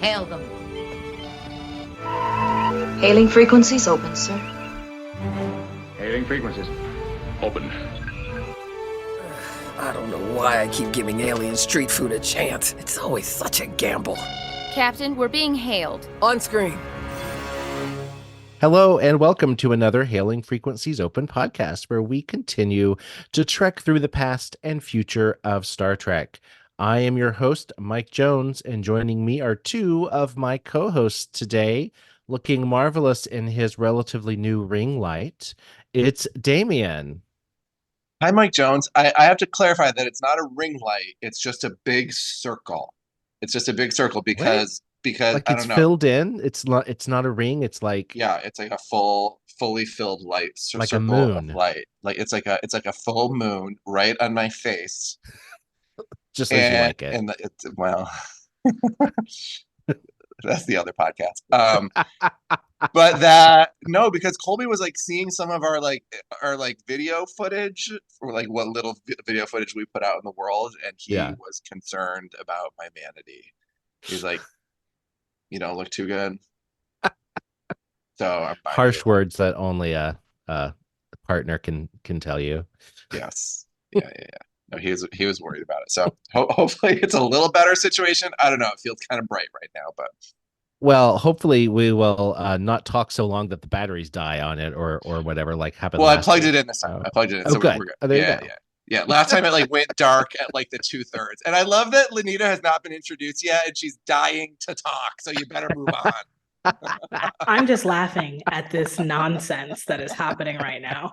Hail them. Hailing frequencies open, sir. Hailing frequencies. Open. I don't know why I keep giving alien street food a chance. It's always such a gamble. Captain, we're being hailed. On screen. Hello and welcome to another Hailing Frequencies Open podcast where we continue to trek through the past and future of Star Trek. I am your host, Mike Jones, and joining me are two of my co-hosts today, looking marvelous in his relatively new ring light. It's Damien. Hi, Mike Jones. I have to clarify that it's not a ring light. It's just a big circle. It's just a big circle because Like I it's don't know. filled in. It's not a ring. It's like It's like a fully filled light, like a circle moon. of light. Like it's like a full moon right on my face. Just as you like it. And well, that's the other podcast. But because Colby was like seeing some of our video footage, or like what little video footage we put out in the world, and he was concerned about my vanity. He's like, you don't look too good. So harsh words that only a partner can tell you. Yes. Yeah. No, he was worried about it. So hopefully it's a little better situation. I don't know. It feels kind of bright right now, but. Well, hopefully we will not talk so long that the batteries die on it or whatever like happened. Well, I plugged it in this time. I plugged it in. Oh, so good. We're good. Oh, there you go. Yeah. Last time it went dark at the 2/3. And I love that Lenita has not been introduced yet and she's dying to talk. So you better move on. I'm just laughing at this nonsense that is happening right now.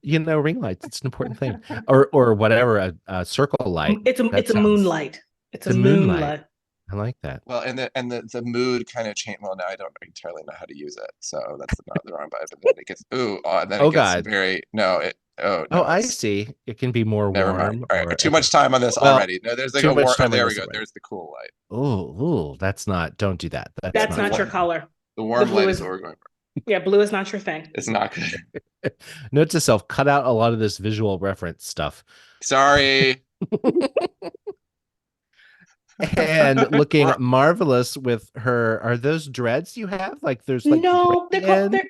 Ring lights, it's an important thing. Or whatever, a circle light. It's a moonlight. It's a moonlight. I like that. Well, and the mood kind of changed. Well, now I don't entirely know how to use it, so that's not the wrong button. But then it gets God. Very no. I see. It can be more never warm. Mind. All right, too much time on this already. No, there's like a warm. There we go. There's the cool light. Oh, that's not. Don't do that. That's not your color. The warm light is what we're going for. Yeah, blue is not your thing. It's not good. Note to self: cut out a lot of this visual reference stuff. Sorry. And looking marvelous with her. Are those dreads you have? Like there's no, they're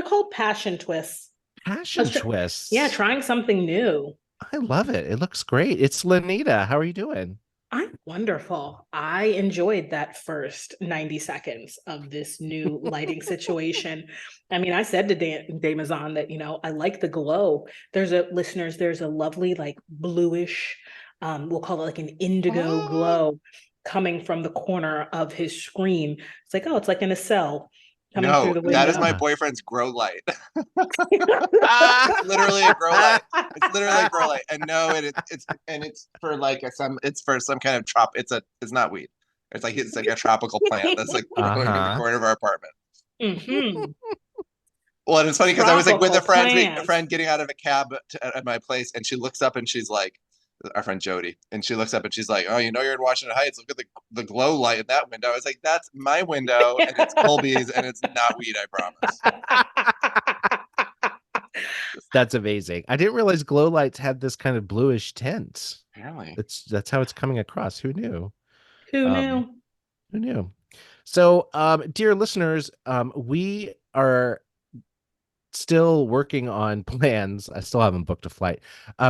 called passion twists. Passion twists. Yeah, trying something new. I love it. It looks great. It's Lenita. How are you doing? I'm wonderful. I enjoyed that first 90 seconds of this new lighting situation. I mean, I said to Damazon that, I like the glow. There's a lovely bluish, we'll call it like an indigo glow coming from the corner of his screen. It's like, it's like in a cell coming through the window. That is my boyfriend's grow light. Literally a grow light. It's literally a grow light. And no, it's for some kind of it's not weed. It's like a tropical plant that's growing in the corner of our apartment. Mm-hmm. Well, and it's funny because I was with a friend getting out of a cab at my place, and she looks up and she's like, our friend Jody, and she looks up and she's like, "Oh, you're in Washington Heights. Look at the glow light in that window." I was like, "That's my window, and it's Colby's, and it's not weed. I promise." That's amazing. I didn't realize glow lights had this kind of bluish tint. Apparently, that's how it's coming across. Who knew? Who knew? So, dear listeners, we are still working on plans. I still haven't booked a flight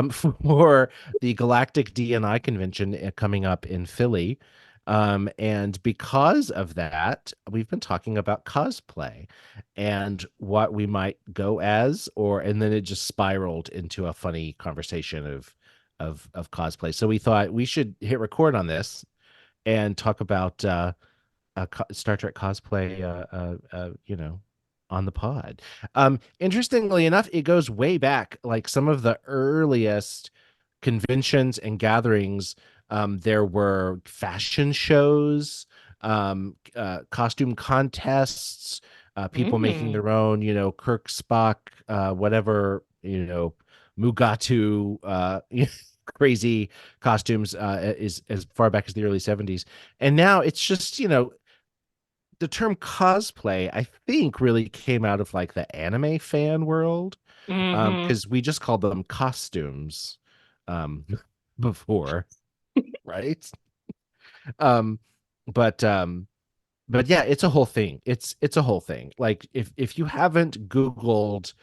for the Galactic D I convention coming up in Philly. And because of that, we've been talking about cosplay and what we might go as, and then it just spiraled into a funny conversation of cosplay. So we thought we should hit record on this and talk about Star Trek cosplay, on the pod. Interestingly enough, it goes way back, like some of the earliest conventions and gatherings. There were fashion shows, costume contests, people making their own, Kirk, Spock, whatever, Mugatu, crazy costumes is as far back as the early 70s. And now it's just, the term cosplay, I think, really came out of the anime fan world, because we just called them costumes before, right? but yeah, it's a whole thing. It's a whole thing. Like if you haven't Googled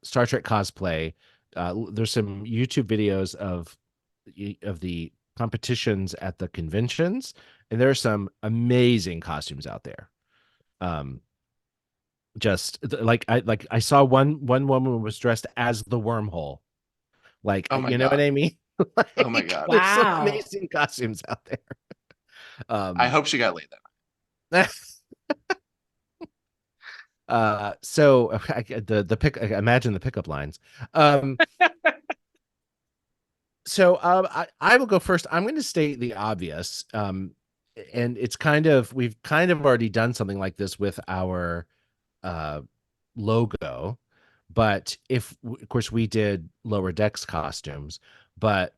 Star Trek cosplay, there's some YouTube videos of the competitions at the conventions, and there are some amazing costumes out there. Just I saw one woman was dressed as the wormhole. Like, Oh my you know what God. I mean? Oh my God. There's some Wow. amazing costumes out there. I hope she got laid then. So the pick, imagine the pickup lines. I will go first. I'm going to state the obvious. And it's we've kind of already done something like this with our logo, but of course we did Lower Decks costumes, but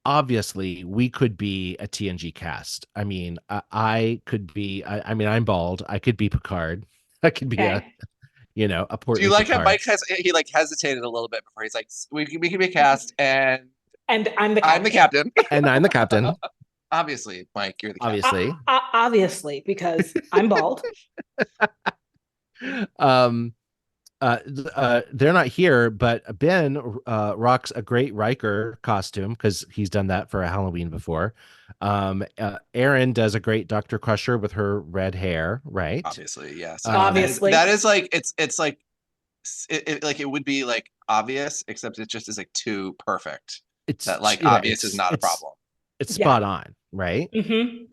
obviously we could be a TNG cast. I mean, I could be, I mean, I'm bald. I could be Picard. I could be Okay. a Do portly you like how Picard. Mike he like hesitated a little bit before he's like, we can be a cast, and I'm the captain. I'm the captain. And I'm the captain. Obviously, Mike, you're the captain. Obviously. Obviously, because I'm bald. They're not here, but Ben rocks a great Riker costume because he's done that for a Halloween before. Erin does a great Dr. Crusher with her red hair, right? Obviously, yes. Obviously. That is like it's like it would be like obvious, except it just is like too perfect. It's that like obvious is not a problem. It's spot on, right?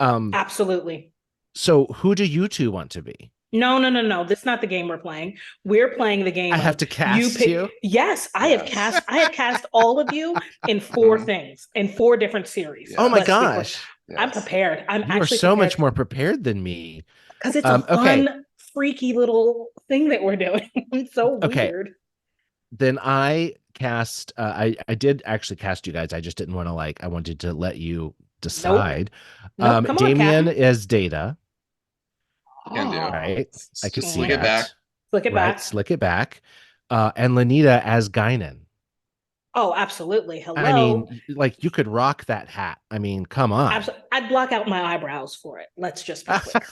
Absolutely. So who do you two want to be? No. This is not the game we're playing. We're playing the game. I have to cast you. Yes, I have cast all of you in 4 things, in 4 different series. Oh my gosh. Yes. I'm prepared. You actually are so much more prepared than me. Because it's a fun, freaky little thing that we're doing. It's so weird. Then I cast I did actually cast you guys. I just didn't want to I wanted to let you decide. Nope. Come Damien on, is Data. Can do. Right. I can see Slick it back. Slick it back. Slick it back. And Lanita as Guinan. Oh, absolutely. Hello. I mean, you could rock that hat. I mean, come on. I'd block out my eyebrows for it. Let's just be clear.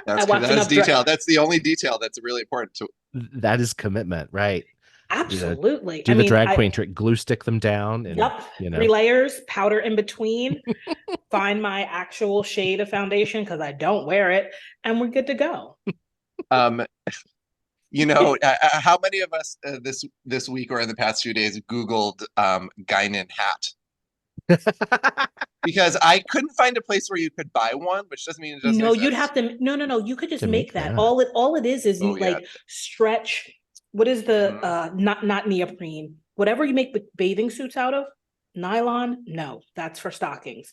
That's detail. That's the only detail that's really important to. That is commitment, right? Absolutely. Do the drag queen trick, glue stick them down. And, yep. 3 layers, powder in between. Find my actual shade of foundation because I don't wear it, and we're good to go. How many of us this week or in the past few days Googled Guinan hat? Because I couldn't find a place where you could buy one, which doesn't mean it doesn't exist. You'd have to. No. You could just make that. All it is you stretch. What is the not neoprene? Whatever you make bathing suits out of, nylon? No, that's for stockings.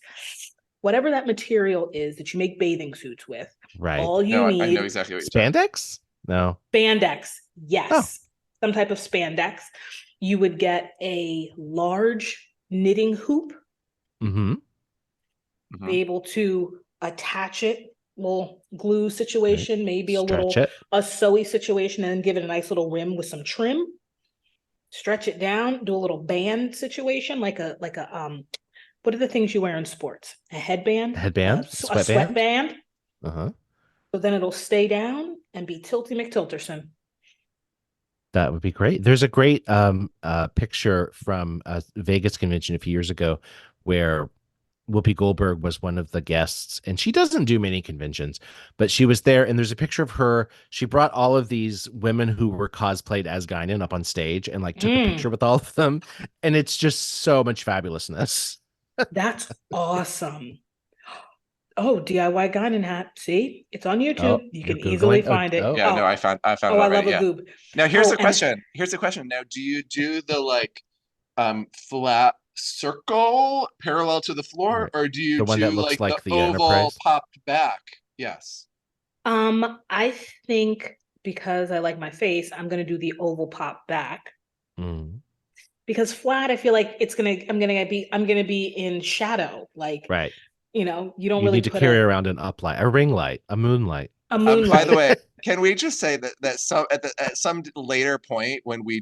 Whatever that material is that you make bathing suits with, right? All you need. I know exactly what you're spandex. No, spandex. Yes, some type of spandex. You would get a large knitting hoop. Be able to attach it. Little glue situation, maybe a sewy situation, and then give it a nice little rim with some trim. Stretch it down, do a little band situation, like a what are the things you wear in sports? A headband, a sweatband. So then it'll stay down and be Tilty McTilterson. That would be great. There's a great picture from a Vegas convention a few years ago where Whoopi Goldberg was one of the guests, and she doesn't do many conventions, but she was there, and there's a picture of her. She brought all of these women who were cosplayed as Guinan up on stage and took a picture with all of them, and it's just so much fabulousness. That's awesome. Oh, DIY Guinan hat. See, it's on YouTube. You can easily find it. Yeah, no, I found it already. I love a goob. Now here's the question. Here's the question. Now, do you do the flat circle parallel to the floor, or do you do the oval popped back? Yes. I think because I like my face, I'm gonna do the oval pop back. Because flat, I feel like I'm gonna be in shadow. Right. You don't you really need to carry around an uplight, a ring light, a moonlight. A moonlight. By the way, can we just say that at some later point when we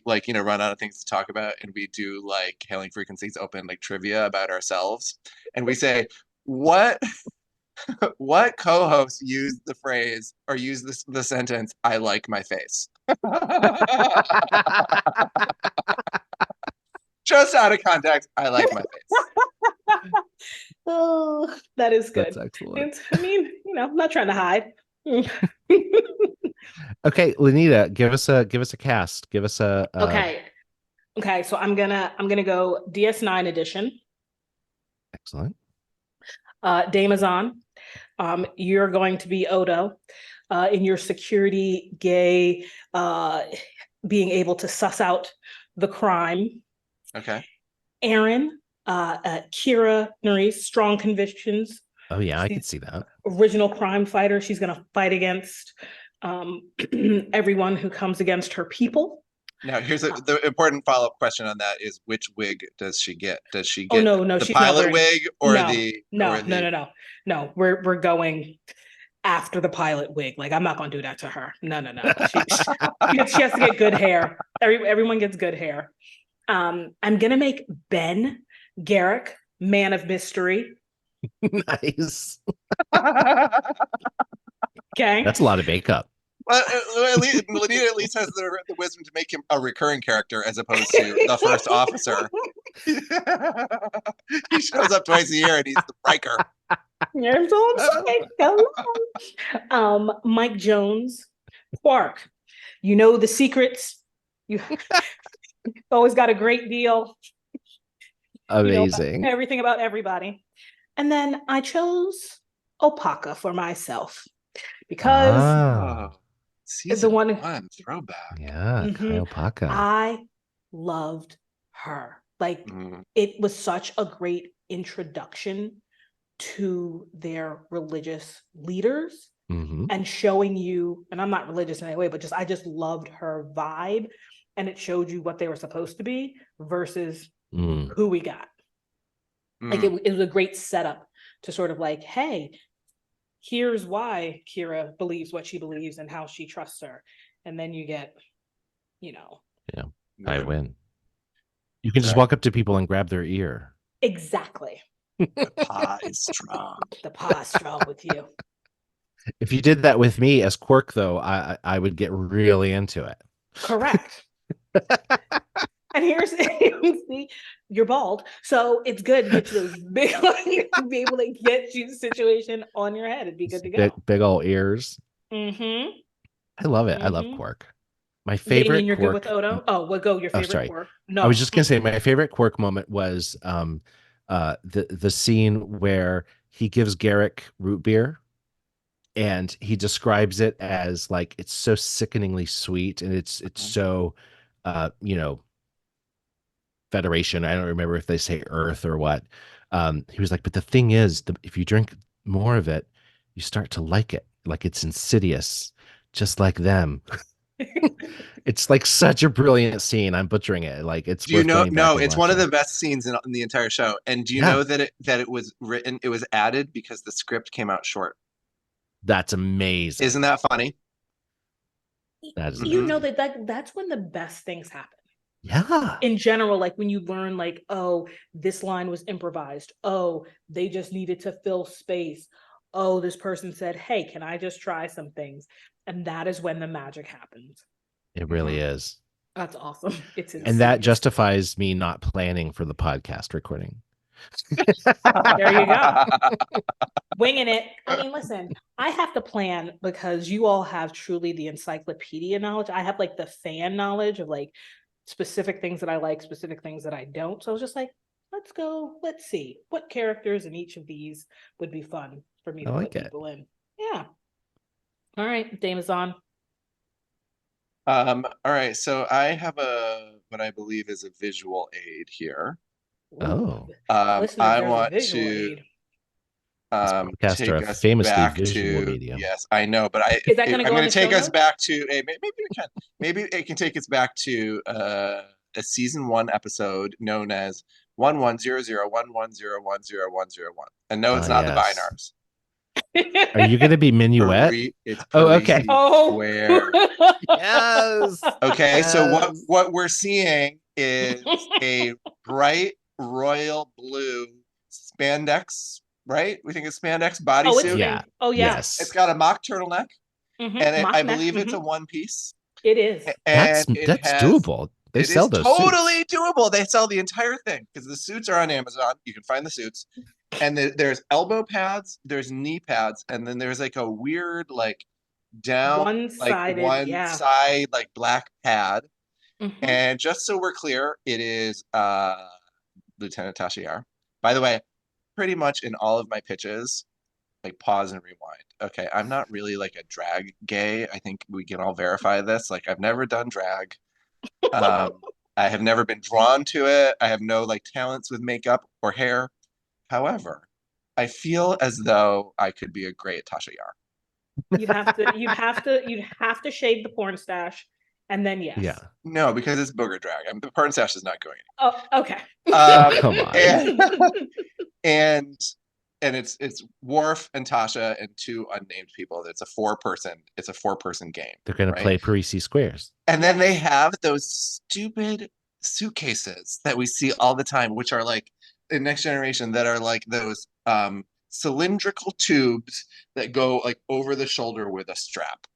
like run out of things to talk about and we do like Hailing Frequencies open like trivia about ourselves and we say what co-host used the phrase or used the sentence "I like my face." Just out of context, I like my face. Oh, that is good. That's excellent. I mean, I'm not trying to hide. Okay, Lenita, give us a cast. Give us a Okay. So I'm gonna go DS9 edition. Excellent. Damazon, you're going to be Odo, in your security gay, being able to suss out the crime. Okay. Aaron, Kira Nerys, strong convictions. Oh yeah, I could see that. Original crime fighter. She's going to fight against everyone who comes against her people. Now, here's the important follow-up question on that is which wig does she get? Does she get no, the she's pilot wig or no. We're going after the pilot wig. Like, I'm not going to do that to her. No. She has to get good hair. Everyone gets good hair. I'm going to make Ben Garrick, man of mystery. Nice. Okay. That's a lot of makeup. Well, Lenita at least has the wisdom to make him a recurring character as opposed to the first officer. He shows up twice a year and he's the Riker. Here's all I'm saying. Mike Jones, Quark. You know the secrets. You always got a great deal. Amazing. Everything about everybody. And then I chose Opaka for myself because Season the one throwback. Yeah, Kai Opaka. I loved her. Like, it was such a great introduction to their religious leaders and showing you, and I'm not religious in any way, but I just loved her vibe, and it showed you what they were supposed to be versus who we got. Like, it was a great setup to sort of like, hey, here's why Kira believes what she believes and how she trusts her. And then you get, I win. You can just walk up to people and grab their ear. Exactly. The pie is strong. The pie is strong with you. If you did that with me as Quark, though, I would get really into it. Correct. And here's see, you're bald, so it's good to get those big, be able to get you the situation on your head. It'd be good to go. Big old ears. I love it. I love Quark. My favorite. You're Quark... good with Odo. Oh, what go your favorite Quark? No, I was just gonna say my favorite Quark moment was the scene where he gives Garrick root beer. And he describes it as like it's so sickeningly sweet, and it's so, Federation. I don't remember if they say Earth or what. He was like, but the thing is, if you drink more of it, you start to like it. Like it's insidious, just like them. It's like such a brilliant scene. I'm butchering it. Like it's. Do you know? No, it's one of the best scenes in the entire show. And do you know that it was written? It was added because the script came out short. That's amazing. Isn't that funny? That is. That's when the best things happen. Yeah. In general, like when you learn, like, oh, this line was improvised. Oh, they just needed to fill space. Oh, this person said, hey, can I just try some things? And that is when the magic happens. It really is. That's awesome. It's insane. And that justifies me not planning for the podcast recording. There you go. Winging it. I mean, listen, I have to plan because you all have truly the encyclopedia knowledge. I have like the fan knowledge of like specific things that I like, specific things that I don't. So I was just like, let's go. Let's see what characters in each of these would be fun for me to put people in. Yeah. All right, Damazon. All right. So I have what I believe is a visual aid here. Oh. I want to take us famously back to medium. Yes, I know, but I'm going to take us back to maybe we can. Maybe it can take us back to a season 1 episode known as 1100110101. And no, it's not the Vinars. Are you going to be Minuet? It's Oh, Parisi okay. Square. Yes. Okay, so Yes. what we're seeing is a bright royal blue spandex, right? We think it's spandex Oh, it's bodysuit. Yeah. oh yeah. Yes. It's got a mock turtleneck, and Mock I neck. believe it's a one piece. It is. And it That's has doable. They it sell is those totally suits. doable. They sell the entire thing because the suits are on Amazon. You can find the suits, and there's elbow pads, there's knee pads, and then there's like a weird like down like One-sided, one yeah. side like black pad. Mhm. And just so we're clear, it is Lieutenant Tasha Yar. By the way, pretty much in all of my pitches, like pause and rewind. Okay, I'm not really like a drag gay. I think we can all verify this. Like I've never done drag. Um, I have never been drawn to it. I have no like talents with makeup or hair. However, I feel as though I could be a great Tasha Yar. You'd have to shave the porn stash, and then yes. Yeah. No, because it's booger drag. The porn stash is not going Oh, okay. Oh, come on. And it's Worf and Tasha and two unnamed people. It's a four person game. They're going right? to play Parisi Squares. And then they have those stupid suitcases that we see all the time, which are like in Next Generation, that are like those cylindrical tubes that go like over the shoulder with a strap.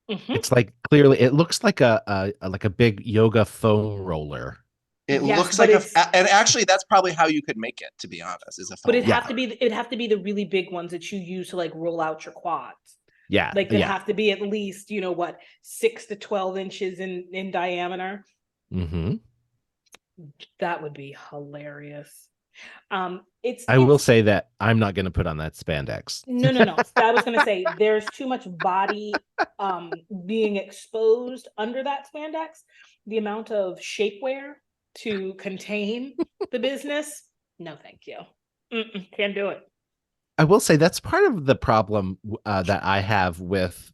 It's like clearly it looks like a big yoga foam roller. It Yes, looks but like and actually that's probably how you could make it, to be honest, is a foam But it'd roller. have to be the really big ones that you use to like roll out your quads. Yeah. Like they have to be at least, 6 to 12 inches in diameter. Mm-hmm. That would be hilarious. I will say that I'm not going to put on that spandex. No. I was going to say there's too much body being exposed under that spandex. The amount of shapewear to contain the business, no thank you. Can't do it. I will say that's part of the problem that I have with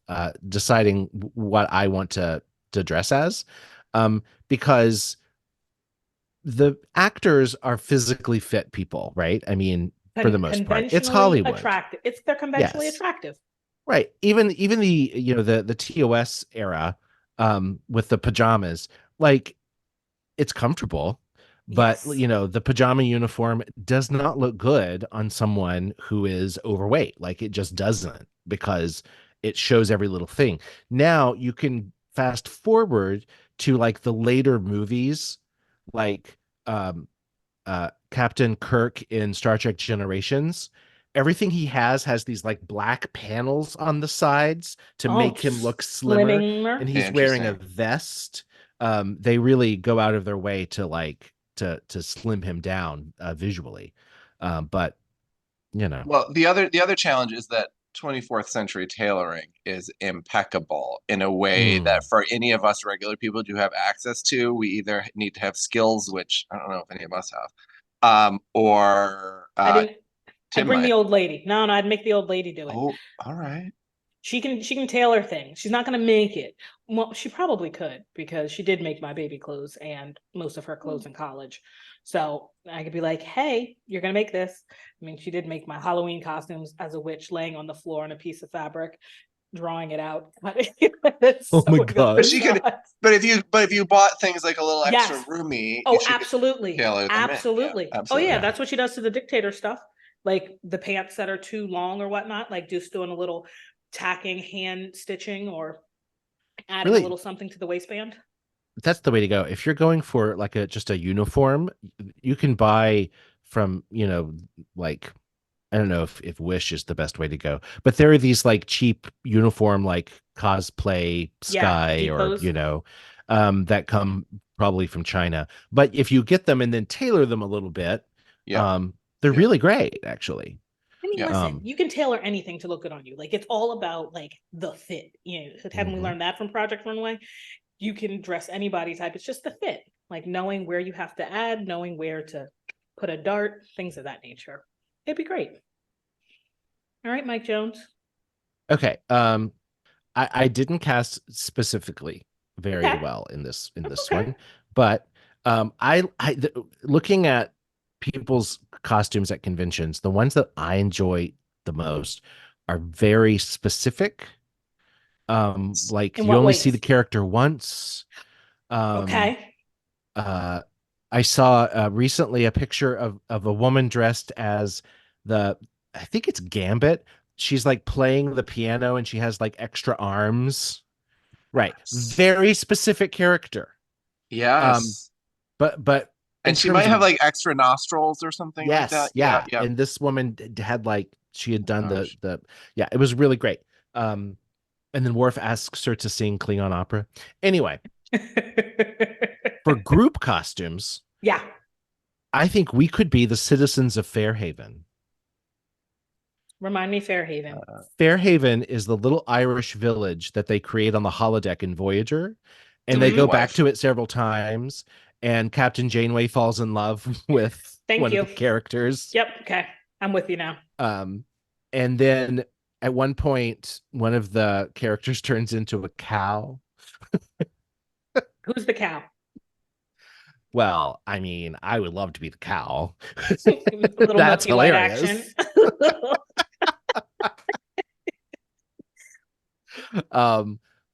deciding what I want to dress as, because the actors are physically fit people, right? I mean, for the most part, it's Hollywood. Attractive. They're conventionally attractive. Right. Even the the TOS era, with the pajamas, like it's comfortable, but Yes. the pajama uniform does not look good on someone who is overweight. Like it just doesn't, because it shows every little thing. Now you can fast forward to like the later movies, like Captain Kirk in Star Trek Generations. Everything he has these like black panels on the sides to make him look slimmer, and he's wearing a vest. They really go out of their way to like to slim him down visually. But well, the other challenge is that 24th century tailoring is impeccable in a way that for any of us regular people to have access to, we either need to have skills, which I don't know if any of us have, or I'd bring the old lady. No, I'd make the old lady do it. Oh, all right. She can tailor things. She's not going to make it. Well, she probably could, because she did make my baby clothes and most of her clothes in college. So I could be like, hey, you're going to make this. I mean, she did make my Halloween costumes as a witch laying on the floor on a piece of fabric, drawing it out. Oh my God. But she could, but if you bought things like a little extra roomy. Oh, absolutely. Absolutely. Yeah, absolutely. Oh yeah, that's what she does to the dictator stuff. Like the pants that are too long or whatnot, like just doing a little tacking, hand stitching, or adding a little something to the waistband. That's the way to go. If you're going for like just a uniform, you can buy from, like, I don't know if Wish is the best way to go, but there are these like cheap uniform, like Cosplay Sky, or, that come probably from China. But if you get them and then tailor them a little bit, they're really great, actually. I mean, listen, you can tailor anything to look good on you. Like, it's all about like the fit. Haven't we learned that from Project Runway? You can dress any body type. It's just the fit, like knowing where you have to add, knowing where to put a dart, things of that nature. It'd be great. All right, Mike Jones. Okay. I didn't cast specifically very well in this one, but looking at people's costumes at conventions, the ones that I enjoy the most are very specific. Like In you what only see the ways? character once. Um, Okay. I saw recently a picture of a woman dressed as I think it's Gambit. She's like playing the piano and she has like extra arms. Right. Very specific character. Um, Yes. but in And she terms might have of like extra nostrils or something like yes, that. Yeah, yeah. yeah. And this woman had like she had Oh my done gosh. the yeah, it was really great. And then Worf asks her to sing Klingon opera. Anyway, for group costumes, Yeah. I think we could be the citizens of Fairhaven. Remind me, Fairhaven. Fairhaven is the little Irish village that they create on the holodeck in Voyager, and they With the go back wife. to it several times. And Captain Janeway falls in love with Thank one you. of the characters. Yep. Okay. I'm with you now. And then at one point, one of the characters turns into a cow. Who's the cow? Well, I mean, I would love to be the cow. A little That's Milky White hilarious. action.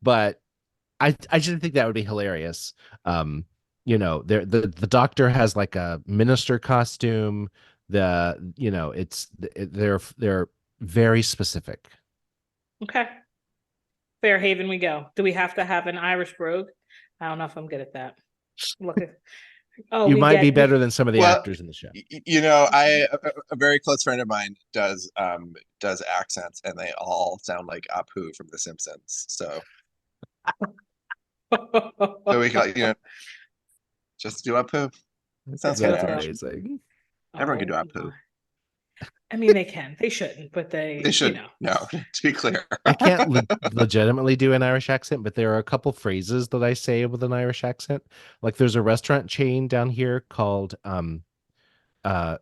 But I just think that would be hilarious. The doctor has like a minister costume. They're very specific. Okay. Fairhaven we go. Do we have to have an Irish brogue? I don't know if I'm good at that. Look at You might be better than some of the actors in the show. A very close friend of mine does accents, and they all sound like Apu from The Simpsons. So we can just do Apu. It sounds kind of amazing. Everyone can do Apu. I mean, they can. They shouldn't, but they should. No, to be clear. I can't legitimately do an Irish accent, but there are a couple phrases that I say with an Irish accent. Like there's a restaurant chain down here called I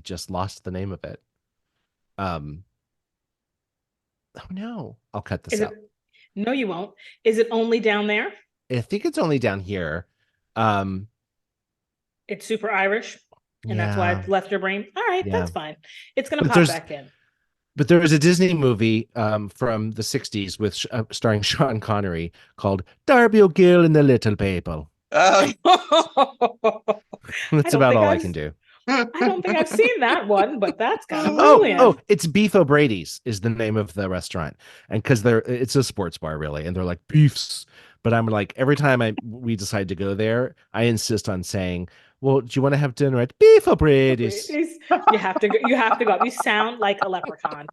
just lost the name of it. Oh no, I'll cut this out. No, you won't. Is it only down there? I think it's only down here. It's super Irish, and that's why it left your brain. All right, that's fine. It's gonna pop back in. But there was a Disney movie from the 60s with starring Sean Connery called Darby O'Gill and the Little People. Oh. That's about all I can do. I don't think I've seen that one, but that's kind of brilliant. Oh, it's Beef O'Brady's is the name of the restaurant. And because it's a sports bar really, and they're like beefs. But I'm like, every time we decide to go there, I insist on saying, well, do you want to have dinner at Beef O'Brady's? You have to go. You sound like a leprechaun.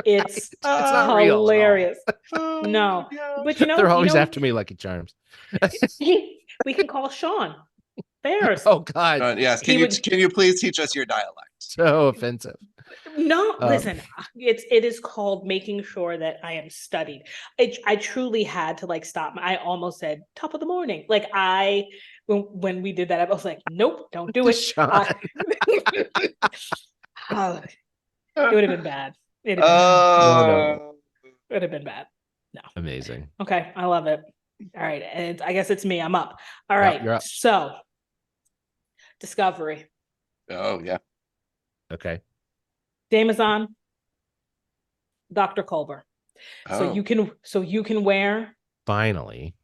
It's hilarious. No, but they're always after me, Lucky Charms. We can call Sean. There's. Oh God. Yes. Can you please teach us your dialect? So offensive. No, listen, it is called making sure that I am studied. I truly had to stop. I almost said top of the morning. When we did that, I was like, nope, don't do it. It would have been bad. It would have been bad. No. Amazing. Okay. I love it. All right. And I guess it's me. I'm up. All right. You're up. So Discovery. Oh yeah. Okay. Damazon, Dr. Culber. So you can wear finally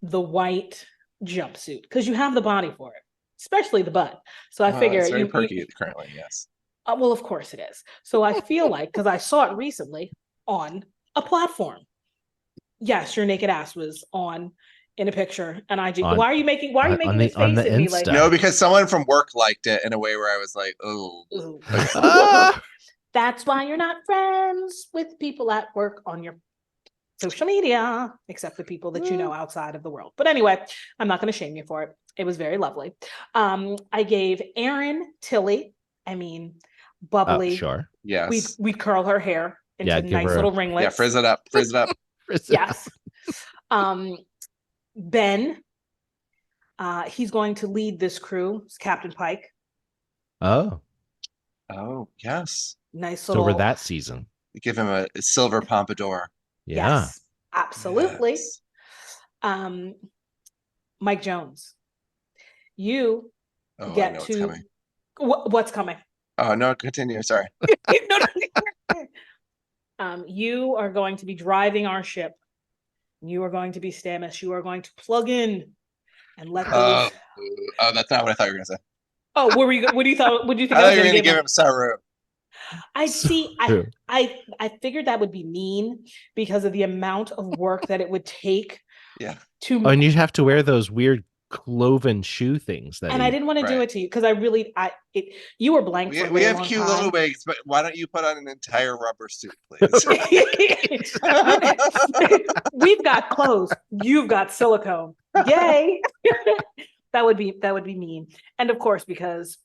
the white jumpsuit because you have the body for it, especially the butt. So I figure it's very perky currently. Yes. Well, of course it is. So I feel like because I saw it recently on a platform. Yes, your naked ass was on in a picture, and I do. Why are you making this face at me like? No, because someone from work liked it in a way where I was like, oh. That's why you're not friends with people at work on your social media, except the people that you know outside of the world. But anyway, I'm not going to shame you for it. It was very lovely. I gave Erin Tilly, bubbly. Sure. Yes. We curl her hair into nice little ringlets. Yeah, frizz it up. Yes. Ben, he's going to lead this crew. It's Captain Pike. Oh, yes. Nice little. Over that season. Give him a silver pompadour. Yeah. Yes, absolutely. Yes. Mike Jones, you get to. What's coming? Oh no! Continue. Sorry. You are going to be driving our ship. You are going to be Stamets. You are going to plug in and let those. Oh, that's not what I thought you were gonna say. Oh, what do you thought? What do you think I I was thought you were going to gonna give him Saru. I see. I figured that would be mean because of the amount of work that it would take. Yeah. To and you'd have to wear those weird cloven shoe things that. And I didn't want to do it to you because you were blank for a We really have long cute time. little wigs, but why don't you put on an entire rubber suit, please? We've got clothes. You've got silicone. Yay! That would be mean. And of course, because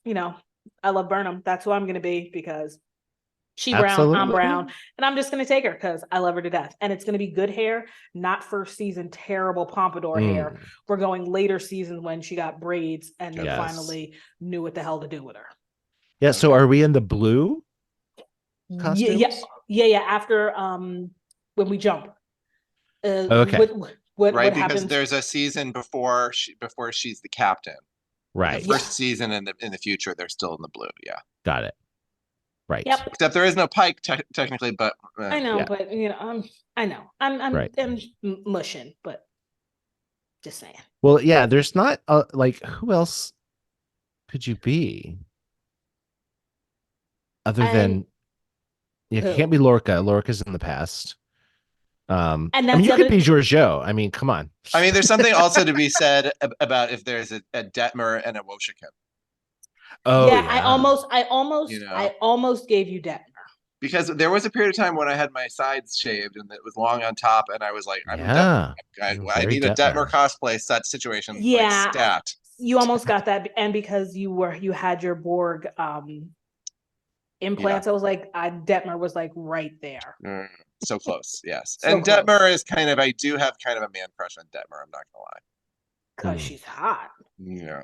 I love Burnham. That's who I'm going to be because she brown, I'm brown, and I'm just going to take her because I love her to death. And it's going to be good hair, not first season terrible pompadour hair. We're going later season when she got braids and they finally knew what the hell to do with her. Yeah. So are we in the blue costumes? Yeah. After when we jump. Okay. What because happens? There's a season before she's the captain. Right. The first season in the future, they're still in the blue. Yeah. Got it. Right. Yep. Except there is no Pike technically, but I know, but I know. I'm mushing, but just saying. Well, yeah, there's not like who else could you be other than you can't be Lorca. Lorca's in the past. And you could be Giorgio. I mean, come on. I mean, there's something also to be said about if there's a Detmer and a Woshikin. Oh yeah, I almost gave you Detmer. Because there was a period of time when I had my sides shaved and it was long on top, and I was like, I need a Detmer cosplay set situation. Yeah, stat. You almost got that, and because you had your Borg implants, I was like, Detmer was like right there. So close, yes. So and close. Detmer is I do have kind of a man crush on Detmer. I'm not gonna lie. Because she's hot. Yeah.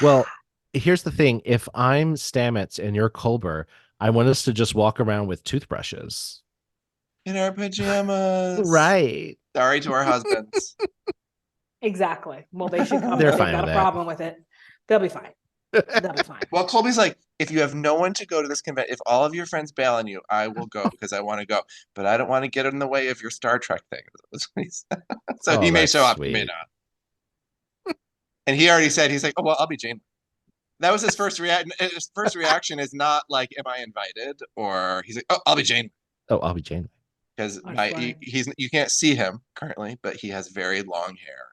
Well, here's the thing: if I'm Stamets and you're Culber, I want us to just walk around with toothbrushes in our pajamas. Right. Sorry to our husbands. Exactly. Well, they should come. They're They've fine got with a problem with it. They'll be fine. They'll be fine. Well, Colby's like, if you have no one to go to this convention, if all of your friends bail on you, I will go because I want to go, but I don't want to get in the way of your Star Trek thing. So he may show up, he may not. And he already said, he's like, oh, well, I'll be Jane. That was his first reaction. His first reaction is not like, am I invited? Or he's like, oh, I'll be Jane. Oh, I'll be Jane. Because you can't see him currently, but he has very long hair.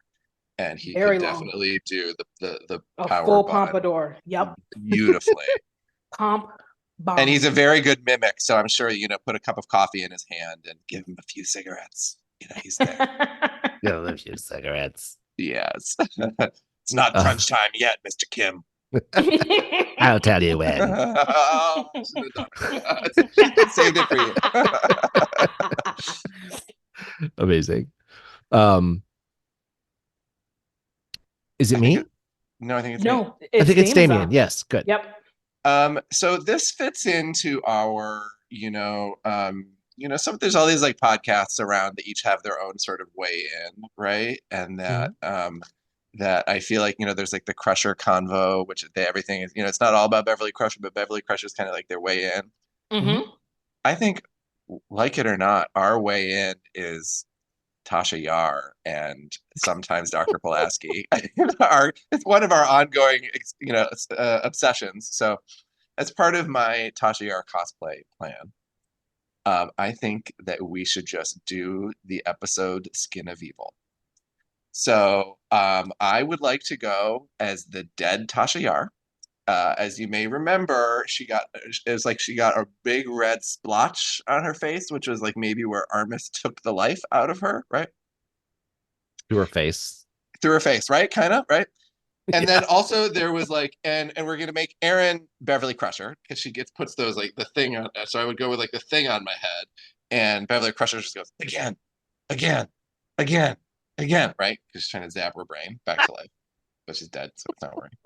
And he could definitely do the power full bun pompadour. Yep. Beautifully. Pomp bomb. And he's a very good mimic. So I'm sure, put a cup of coffee in his hand and give him a few cigarettes. He's there. Give him a few cigarettes. Yes. It's not crunch time yet, Mr. Kim. I'll tell you when. Saved it for you. Amazing. Is it me? No, I think it's no. me. I think it's Damien. Yes, good. Yep. So this fits into our, there's all these like podcasts around that each have their own sort of way in, right? And that that I feel like, there's like the Crusher convo, which everything is, it's not all about Beverly Crusher, but Beverly Crusher is kind of like their way in. Mm-hmm. I think, like it or not, our way in is Tasha Yar and sometimes Dr. Pulaski. It's one of our ongoing, obsessions. So as part of my Tasha Yar cosplay plan, I think that we should just do the episode Skin of Evil. So I would like to go as the dead Tasha Yar. As you may remember, she got a big red splotch on her face, which was like maybe where Armis took the life out of her, right? Through her face, right? Kind of, right? And then also there was like, and we're gonna make Erin Beverly Crusher because she puts those like the thing on. So I would go with like the thing on my head, and Beverly Crusher just goes again, right? Because she's trying to zap her brain back to life, but she's dead, so it's not working.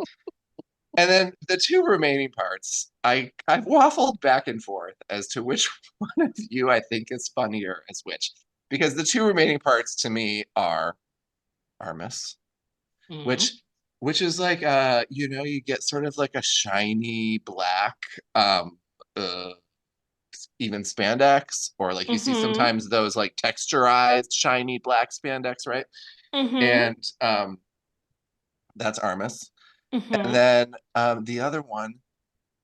And then the two remaining parts, I've waffled back and forth as to which one of you I think is funnier as which, because the two remaining parts to me are Armis, which is like you get sort of like a shiny black even spandex, or like you see sometimes those like texturized shiny black spandex, right? And that's Armis. And then the other one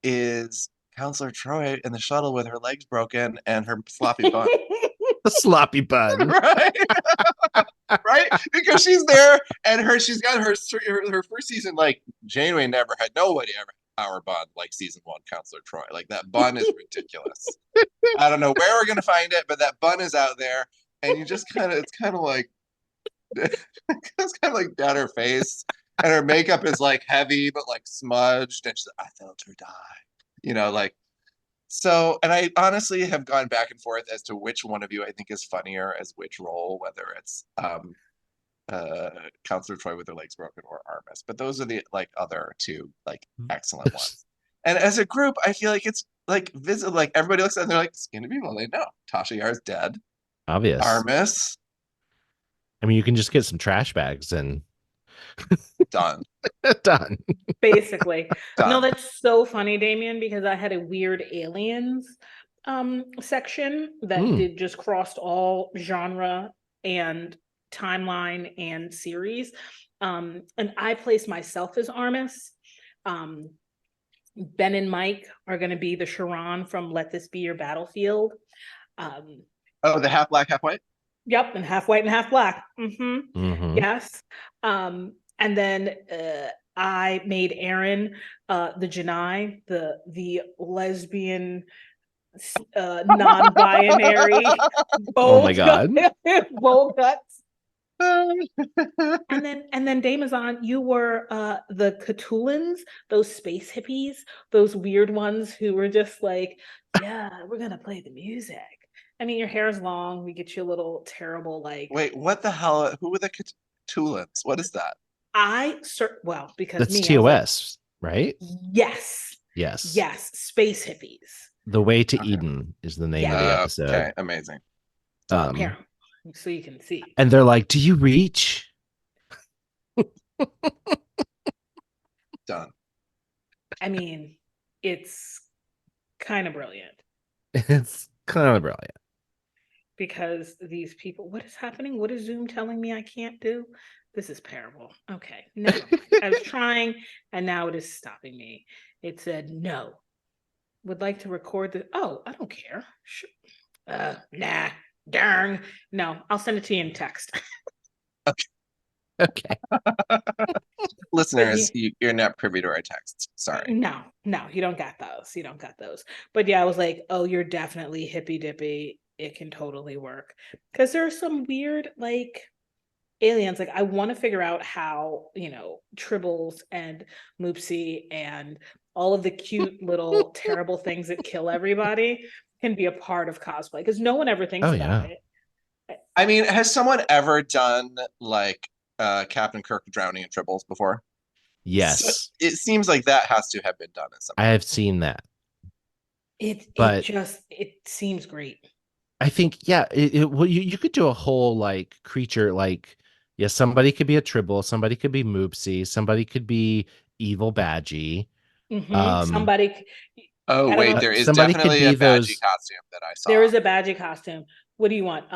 is Counselor Troy in the shuttle with her legs broken and her sloppy bun. The sloppy bun. Right? Right? Because she's there and she's got her first season, like Janeway never had, nobody ever had power bun like season 1 Counselor Troy. Like that bun is ridiculous. I don't know where we're gonna find it, but that bun is out there, and you just it's kind of like it's kind of like down her face, and her makeup is like heavy but like smudged, and she's like, I felt her die, like. So, and I honestly have gone back and forth as to which one of you I think is funnier as which role, whether it's Counselor Troy with her legs broken or Armis. But those are the like other two like excellent ones. And as a group, I feel like it's like like everybody looks at it and they're like, Skin to People. They know Tasha Yar's dead. Obvious. Armis. I mean, you can just get some trash bags and done. Done. Basically. Done. No, that's so funny, Damien, because I had a weird aliens section that did just crossed all genre and timeline and series. And I placed myself as Armis. Ben and Mike are going to be the Sharon from Let This Be Your Battlefield. Oh, the half black, half white? Yep, and half white and half black. Yes. And then I made Aaron the Janai, the lesbian, non-binary. Oh my God. Bold guts. And then Damazon, you were the Cthulhans, those space hippies, those weird ones who were just like, yeah, we're gonna play the music. I mean, your hair's long. We get you a little terrible like. Wait, what the hell? Who were the Cthulhans? What is that? Because that's TOS, right? Yes. Space hippies. The Way to Eden is the name of the episode. Okay, amazing. Here, so you can see. And they're like, "Do you reach?" Done. I mean, it's kind of brilliant. It's kind of brilliant. Because these people, what is happening? What is Zoom telling me I can't do? This is terrible. Okay, never mind. I was trying, and now it is stopping me. It said, no. Would like to record the, I don't care. Sure. Nah, darn. No, I'll send it to you in text. Okay. Listeners, you're not privy to our texts. Sorry. No, you don't got those. But yeah, I was like, oh, you're definitely hippy dippy. It can totally work. Because there are some weird, like, aliens. Like, I want to figure out how, Tribbles and Moopsie and all of the cute little terrible things that kill everybody can be a part of cosplay. Because no one ever thinks about it. I mean, has someone ever done, like, Captain Kirk drowning in Tribbles before? Yes. So it seems like that has to have been done at some point. I have seen that. It seems great. I think, well, you could do a whole like creature, like, somebody could be a Tribble, somebody could be Moopsie, somebody could be Evil Badgie. Somebody. Oh wait, there is definitely a Badgie costume that I saw. There is a Badgie costume. What do you want?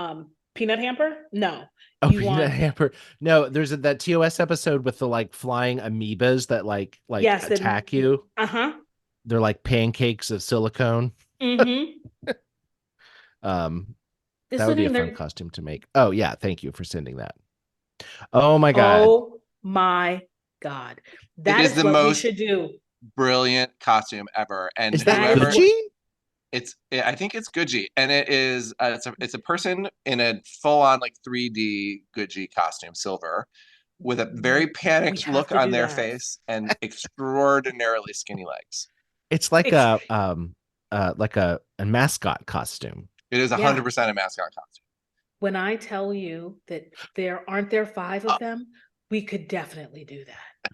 Peanut Hamper? No. Oh, Peanut Hamper. No, there's that TOS episode with the like flying amoebas that like attack you. They're like pancakes of silicone. That would be a fun costume to make. Oh yeah, thank you for sending that. Oh my God. Oh my God. That is the what most we should do. Brilliant costume ever. And is that Gucci? I think it's Gucci, and it is it's a person in a full-on like 3D Gucci costume, silver, with a very panicked look on their face and extraordinarily skinny legs. It's like a mascot costume. It is 100% a mascot costume. When I tell you that aren't there 5 of them, we could definitely do that.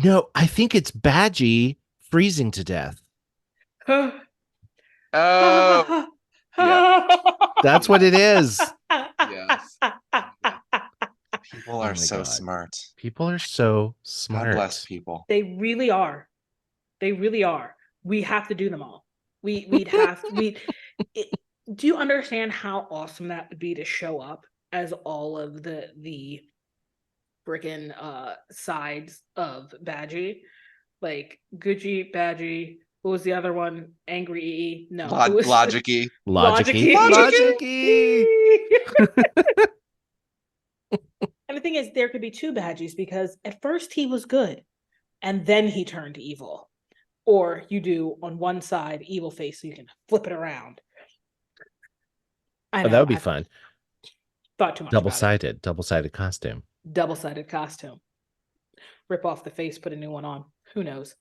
No, I think it's Badgie freezing to death. Oh, yeah. That's what it is. Yes. People are so smart. People are so smart. God bless people. They really are. We have to do them all. We'd have do you understand how awesome that would be to show up as all of the freaking sides of Badgie? Like Gucci, Badgie, what was the other one? Angry E. No, it was Logic-y. Logic-y. Logic-y. And the thing is, there could be two Badgies because at first he was good and then he turned evil. Or you do on one side evil face so you can flip it around. I know, that would be fun. Thought too much double-sided costume. Double-sided costume. Rip off the face, put a new one on. Who knows?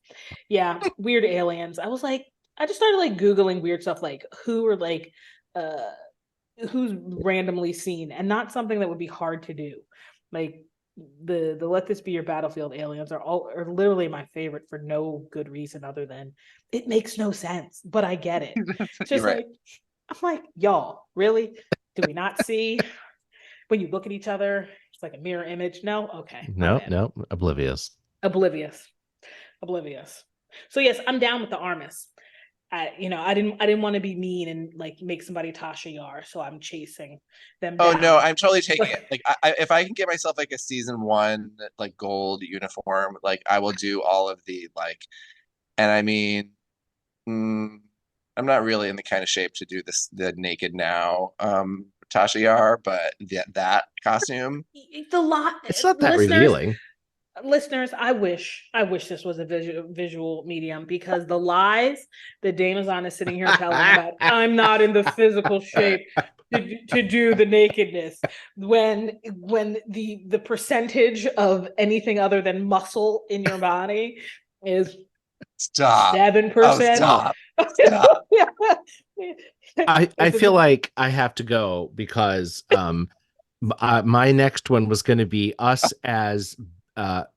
Yeah, weird aliens. I just started like Googling weird stuff, like who are like who's randomly seen, and not something that would be hard to do. Like the let this be your battlefield aliens are literally my favorite for no good reason other than it makes no sense, but I get it. It's just right. I'm like, y'all, really? Do we not see when you look at each other? It's like a mirror image. No? Okay. No, oblivious. So yes, I'm down with the Armis. I didn't want to be mean and like make somebody Tasha Yar, so I'm chasing them down. Oh no, I'm totally taking it. Like if I can get myself like a season 1 like gold uniform, like I will do all of the like. And I mean, I'm not really in the kind of shape to do the naked now Tasha Yar, but that costume, it's not that revealing. Listeners, I wish this was a visual medium, because the lies that Damazon is sitting here telling about I'm not in the physical shape to do the nakedness, when the percentage of anything other than muscle in your body is 7%. Oh, stop. I feel like I have to go because my next one was going to be us as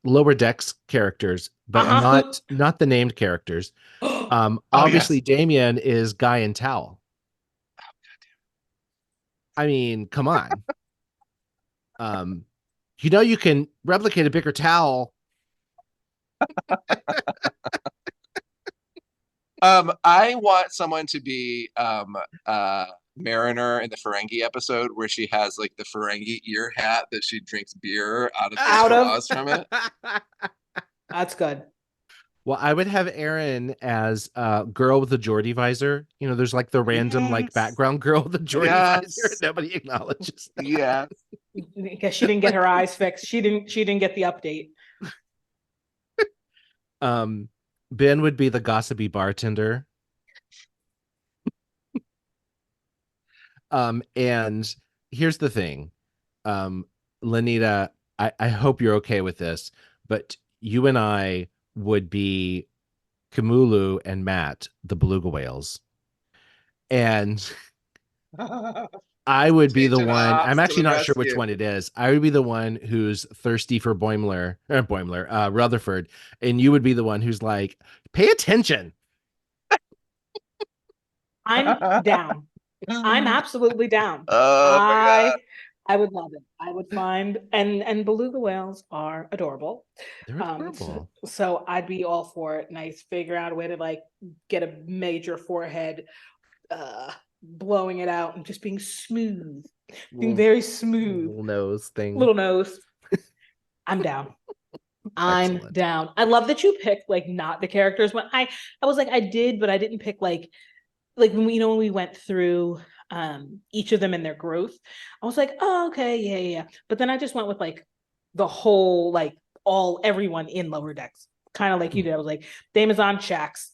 lower decks characters, but not the named characters. Obviously, yes. Damien is Guy and Towel. Oh, I mean, come on. You can replicate a bigger towel. I want someone to be Mariner in the Ferengi episode, where she has like the Ferengi ear hat that she drinks beer out of straws from it. That's good. Well, I would have Aaron as girl with the Geordie visor. There's like the random like background girl with the Geordie visor. Nobody acknowledges that. Yeah, because she didn't get her eyes fixed. She didn't get the update. Ben would be the gossipy bartender. And here's the thing, Lenita, I hope you're okay with this, but you and I would be Kamulu and Matt, the beluga whales. And I would be the one, I'm actually not sure which one it is. I would be the one who's thirsty for Rutherford, and you would be the one who's like, pay attention. I'm down. I'm absolutely down. Oh my God. I would love it. I would find and beluga whales are adorable. They're adorable. So I'd be all for it. Nice, figure out a way to like get a major forehead, blowing it out and just being smooth, being very smooth. Little nose. I'm down. I'm down. I love that you picked like not the characters. When I was like, I did, but I didn't pick like when we went through each of them and their growth. I was like, oh, okay, yeah. But then I just went with like the whole, like everyone in lower decks, kind of like you did. I was like, Damazon checks.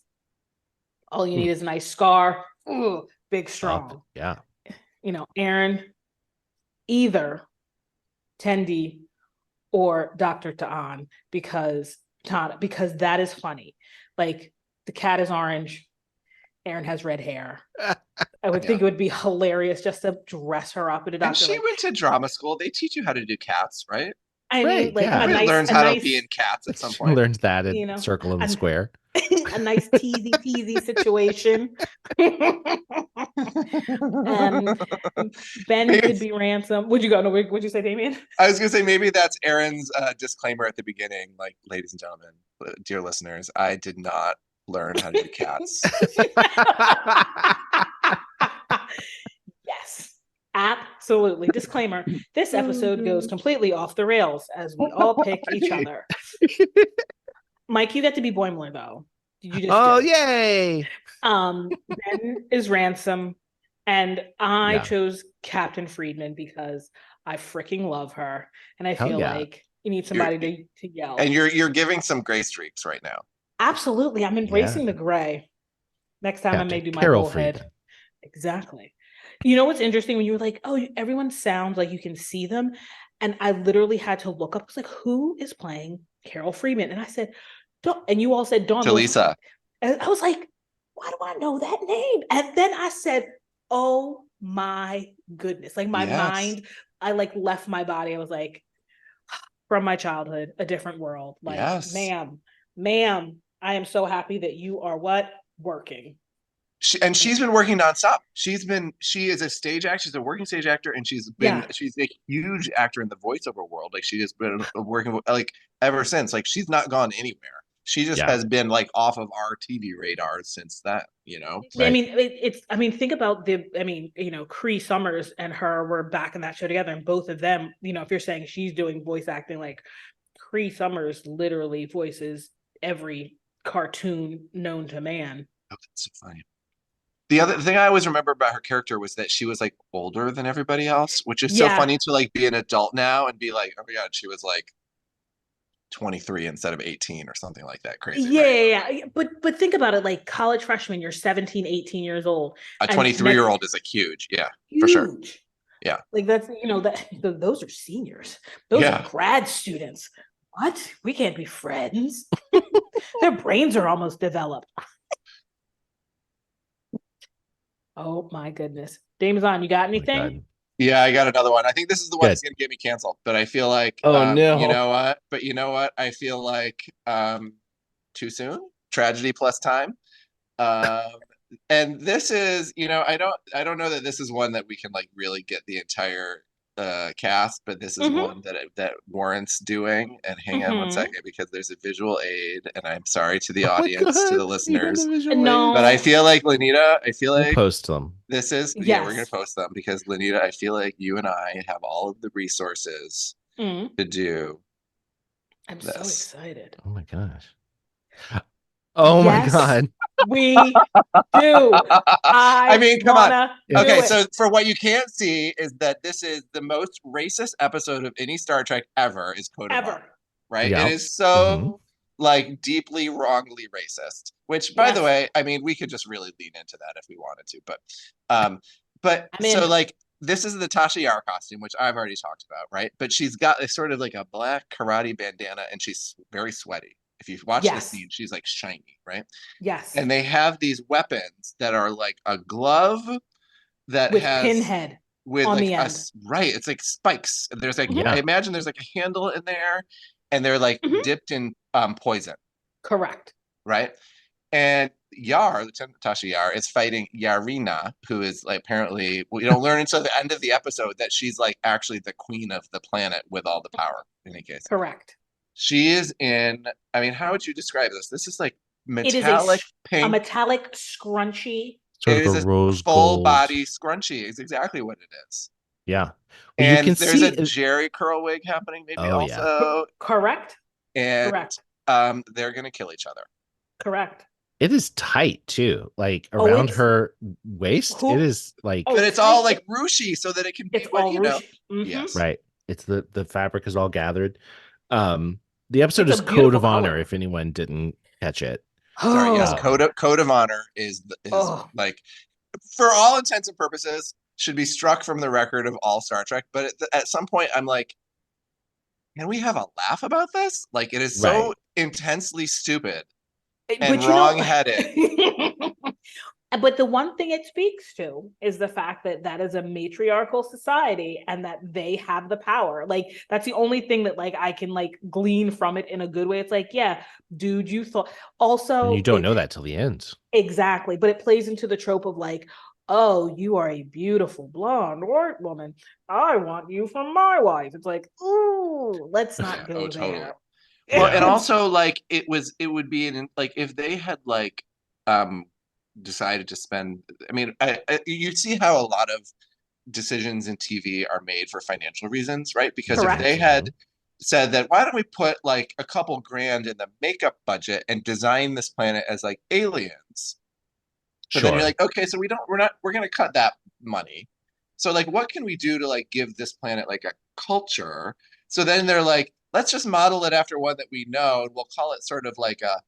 All you need is a nice scar. Ooh, big, strong. Yeah. Aaron, either Tendi or Dr. Ta'an, because that is funny. Like the cat is orange. Aaron has red hair. I would think it would be hilarious just to dress her up in a doctor. And she went to drama school. They teach you how to do cats, right? I mean, like everybody learns how to be in cats at some point. Learns that in Circle in the Square. A nice teasy situation. Ben could be Ransom. Would you say, Damien? I was gonna say maybe that's Aaron's disclaimer at the beginning. Like, ladies and gentlemen, dear listeners, I did not learn how to do cats. Yes, absolutely. Disclaimer: this episode goes completely off the rails as we all pick each other. Mike, you get to be Boimler though. You just yay! Ben is Ransom, and I Yeah. chose Captain Friedman because I freaking love her, and I Hell feel yeah. like you need somebody to yell. And you're giving some gray streaks right now. Absolutely, I'm embracing the gray. Next time I may do my Carol whole Friedman. head. Exactly. You know what's interesting when you were like, oh, everyone sounds like you can see them, and I literally had to look up. I was like, who is playing Carol Friedman? And I said, Dawn, and you all said Dawn. Talisa. And I was like, why do I know that name? And then I said, oh my goodness. Like my mind, I like left my body. I was like, from my childhood, a different world. Like, ma'am, I am so happy that you are working. She's been working nonstop. She is a stage actor. She's a working stage actor, and she's a huge actor in the voiceover world. Like she has been working like ever since. Like she's not gone anywhere. She just has been like off of our TV radar since that, you know. Right. I mean, think about Cree Summers and her were back in that show together, and both of them, if you're saying she's doing voice acting, like Cree Summers literally voices every cartoon known to man. Oh, that's so funny. The other thing I always remember about her character was that she was like older than everybody else, which is so funny to like be an adult now and be like, oh my God, she was like 23 instead of 18 or something like that. Crazy. Yeah. But think about it, like college freshman, you're 17, 18 years old. A 23-year-old is like huge. Yeah, for sure. Yeah. Like that's, those are seniors. Those are grad students. What? We can't be friends. Their brains are almost developed. Oh my goodness. Damazon, you got anything? Yeah, I got another one. I think this is the one that's going to get me canceled, but I feel like, no. You know what? But you know what? I feel like too soon. Tragedy plus time. And this is, I don't know that this is one that we can like really get the entire cast, but this is one that warrants doing. And hang on one second, because there's a visual aid, and I'm sorry to the audience, to the listeners. No, but I feel like Lenita, we'll post them. This is we're gonna post them, because Lenita, I feel like you and I have all of the resources to do. I'm so excited. Oh my gosh. Oh my God. We do. I mean, come on. Okay, so for what you can't see is that this is the most racist episode of any Star Trek ever, is Code of Honor, right? Yeah. It is so like deeply wrongly racist, which by the way, I mean, we could just really lean into that if we wanted to, but so like this is the Tasha Yar costume, which I've already talked about, right? But she's got a sort of like a black karate bandana, and she's very sweaty. If you watch the scene, she's like shiny, right? Yes. And they have these weapons that are like a glove that with has pinhead with on like the end. Right. It's like spikes. There's like I imagine there's like a handle in there, and they're like dipped in poison. Correct. Right. And Yar, Lieutenant Tasha Yar, is fighting Yarina, who is like apparently we don't learn until the end of the episode that she's like actually the queen of the planet with all the power. In any case. Correct. She is in, I mean, how would you describe this? This is like metallic pink. A metallic scrunchy. Sort of a rose full gold body scrunchy is exactly what it is. Yeah. Well, and you can there's see a Jerry curl wig happening maybe also. Correct. And correct. They're going to kill each other. Correct. It is tight too, like around her waist. It is like, but it's all like ruchy so that it can be what, Yes. Right. It's the fabric is all gathered. The episode is Code of Honor, if anyone didn't catch it. Sorry, yes, Code of Honor is like, for all intents and purposes, should be struck from the record of all Star Trek. But at some point, I'm like, can we have a laugh about this? Like, it is so intensely stupid and wrong-headed. But the one thing it speaks to is the fact that that is a matriarchal society and that they have the power. Like, that's the only thing that like I can like glean from it in a good way. It's like, yeah, dude, you thought also. And you don't know that till the end. Exactly. But it plays into the trope of like, oh, you are a beautiful blonde white woman. I want you for my wife. It's like, ooh, let's not go there. Totally. Well, and also like it would be like if they had like decided to spend. I mean, you see how a lot of decisions in TV are made for financial reasons, right? Because Correct. if they had said that, why don't we put like a couple grand in the makeup budget and design this planet as like aliens? But then you're like, okay, so we're gonna cut that money. So like, what can we do to like give this planet like a culture? So then they're like, let's just model it after one that we know, and we'll call it sort of like a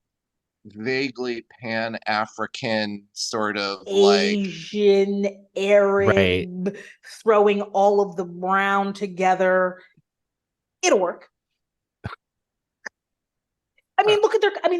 vaguely Pan-African sort of like Asian, Arab, throwing all of the brown together. It'll work. I mean,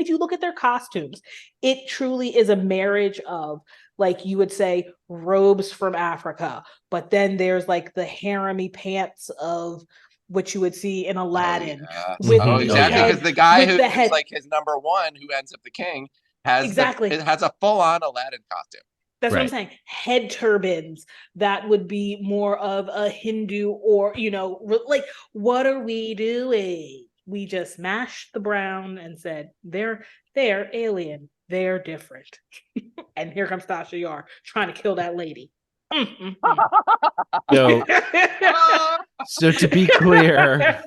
if you look at their costumes, it truly is a marriage of, like you would say, robes from Africa, but then there's like the harem-y pants of what you would see in Aladdin. Exactly, because the guy who's like his number one, who ends up the king, has it has a full-on Aladdin costume. That's what I'm saying. Head turbans that would be more of a Hindu, or like, what are we doing? We just mashed the brown and said they're alien, they're different. And here comes Tasha Yar trying to kill that lady. So to be clear,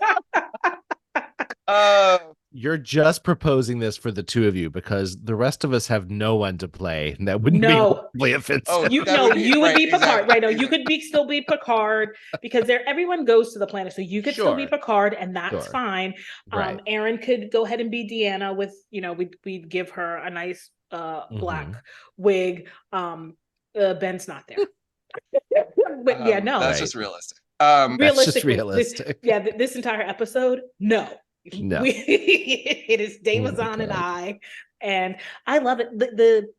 you're just proposing this for the two of you, because the rest of us have no one to play, and that wouldn't be really offensive. You would be Picard, right? No, you could still be Picard, because everyone goes to the planet, so you could still be Picard, and that's fine. Right. Aaron could go ahead and be Deanna with, we'd give her a nice black wig. Ben's not there. But that's just realistic. That's just realistic. This entire episode, no. It is Damazon and I, and I love it.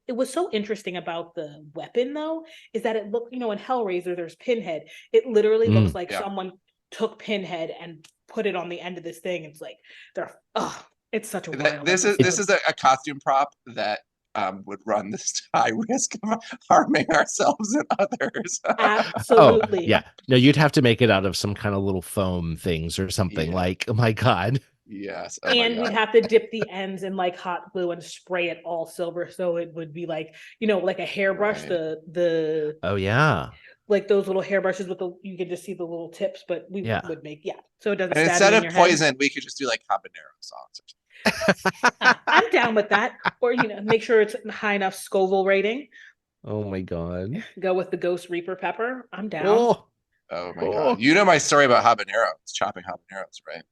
It was so interesting about the weapon, though, is that it looked, in Hellraiser there's Pinhead. It literally looks like someone took Pinhead and put it on the end of this thing. It's like it's such a wild. This is a costume prop that would run this high risk of harming ourselves and others. Absolutely. No, you'd have to make it out of some kind of little foam things or something. Like, oh my God. Yes. And we'd have to dip the ends in like hot glue and spray it all silver, so it would be like, like a hairbrush. Like those little hairbrushes with you can just see the little tips, but we would make so it doesn't. And instead of poison, we could just do like habanero songs. I'm down with that. Or make sure it's high enough Scoville rating. Oh my God. Go with the Ghost Reaper pepper. I'm down. Oh my God. You know my story about habaneros, chopping habaneros, right?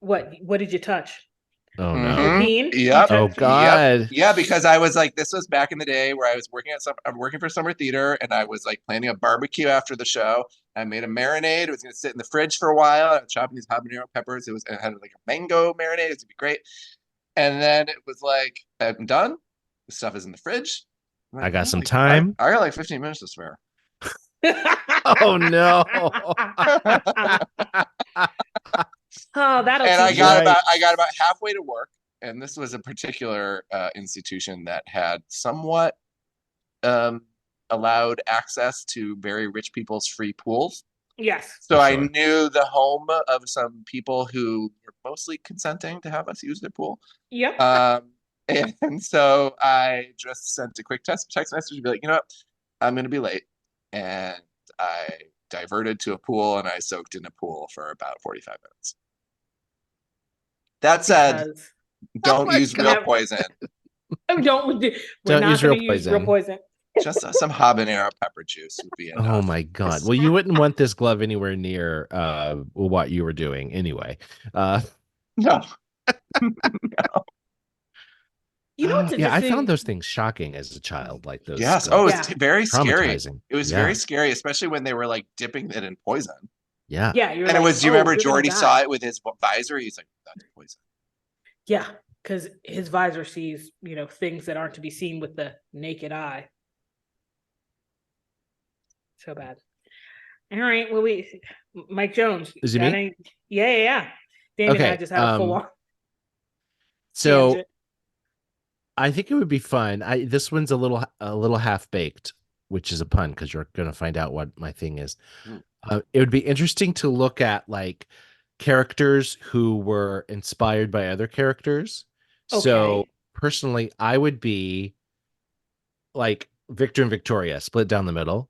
What did you touch? Oh no. Cocaine? Yep. Oh God. Yep. Yeah, because I was like, this was back in the day where I was I'm working for summer theater, and I was like planning a barbecue after the show. I made a marinade. It was gonna sit in the fridge for a while. I was chopping these habanero peppers. It had like a mango marinade. It was gonna be great. And then it was like, I'm done. The stuff is in the fridge. Like, I got some time. I got like 15 minutes to spare. Oh no. That'll. And I got about halfway to work, and this was a particular institution that had somewhat allowed access to very rich people's free pools. Yes. So I knew the home of some people who were mostly consenting to have us use their pool. Yep. And so I just sent a quick text message to be like, what? I'm going to be late. And I diverted to a pool, and I soaked in a pool for about 45 minutes. That said, don't use real poison. Don't use real poison. Just some habanero pepper juice would be enough. Oh my God. Well, you wouldn't want this glove anywhere near what you were doing anyway. No. No. I found those things shocking as a child, like those. Yes. It's very scary. It was very scary, especially when they were like dipping it in poison. Yeah. Yeah. And it was, do you remember Jordy saw it with his visor? He's like, that's poison. Yeah. Because his visor sees, things that aren't to be seen with the naked eye. So bad. All right. Well, Mike Jones. Is it me? Yeah. Danny and I just had a full on. So tangent. I think it would be fun. This one's a little half baked, which is a pun, because you're going to find out what my thing is. It would be interesting to look at like characters who were inspired by other characters. So Okay. personally, I would be like Victor and Victoria, split down the middle,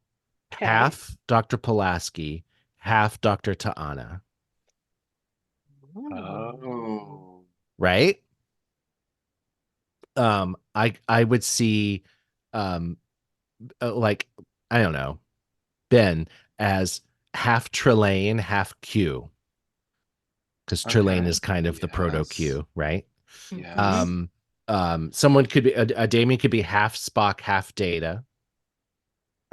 Okay. half Dr. Pulaski, half Dr. Ta'ana, Oh. right? I would see um like I don't know, Ben as half Trelane, half Q, because Trelane Okay. is kind of the proto Yes. Q, right? Yes. Mhm. Someone could be a Damien could be half Spock, half Data.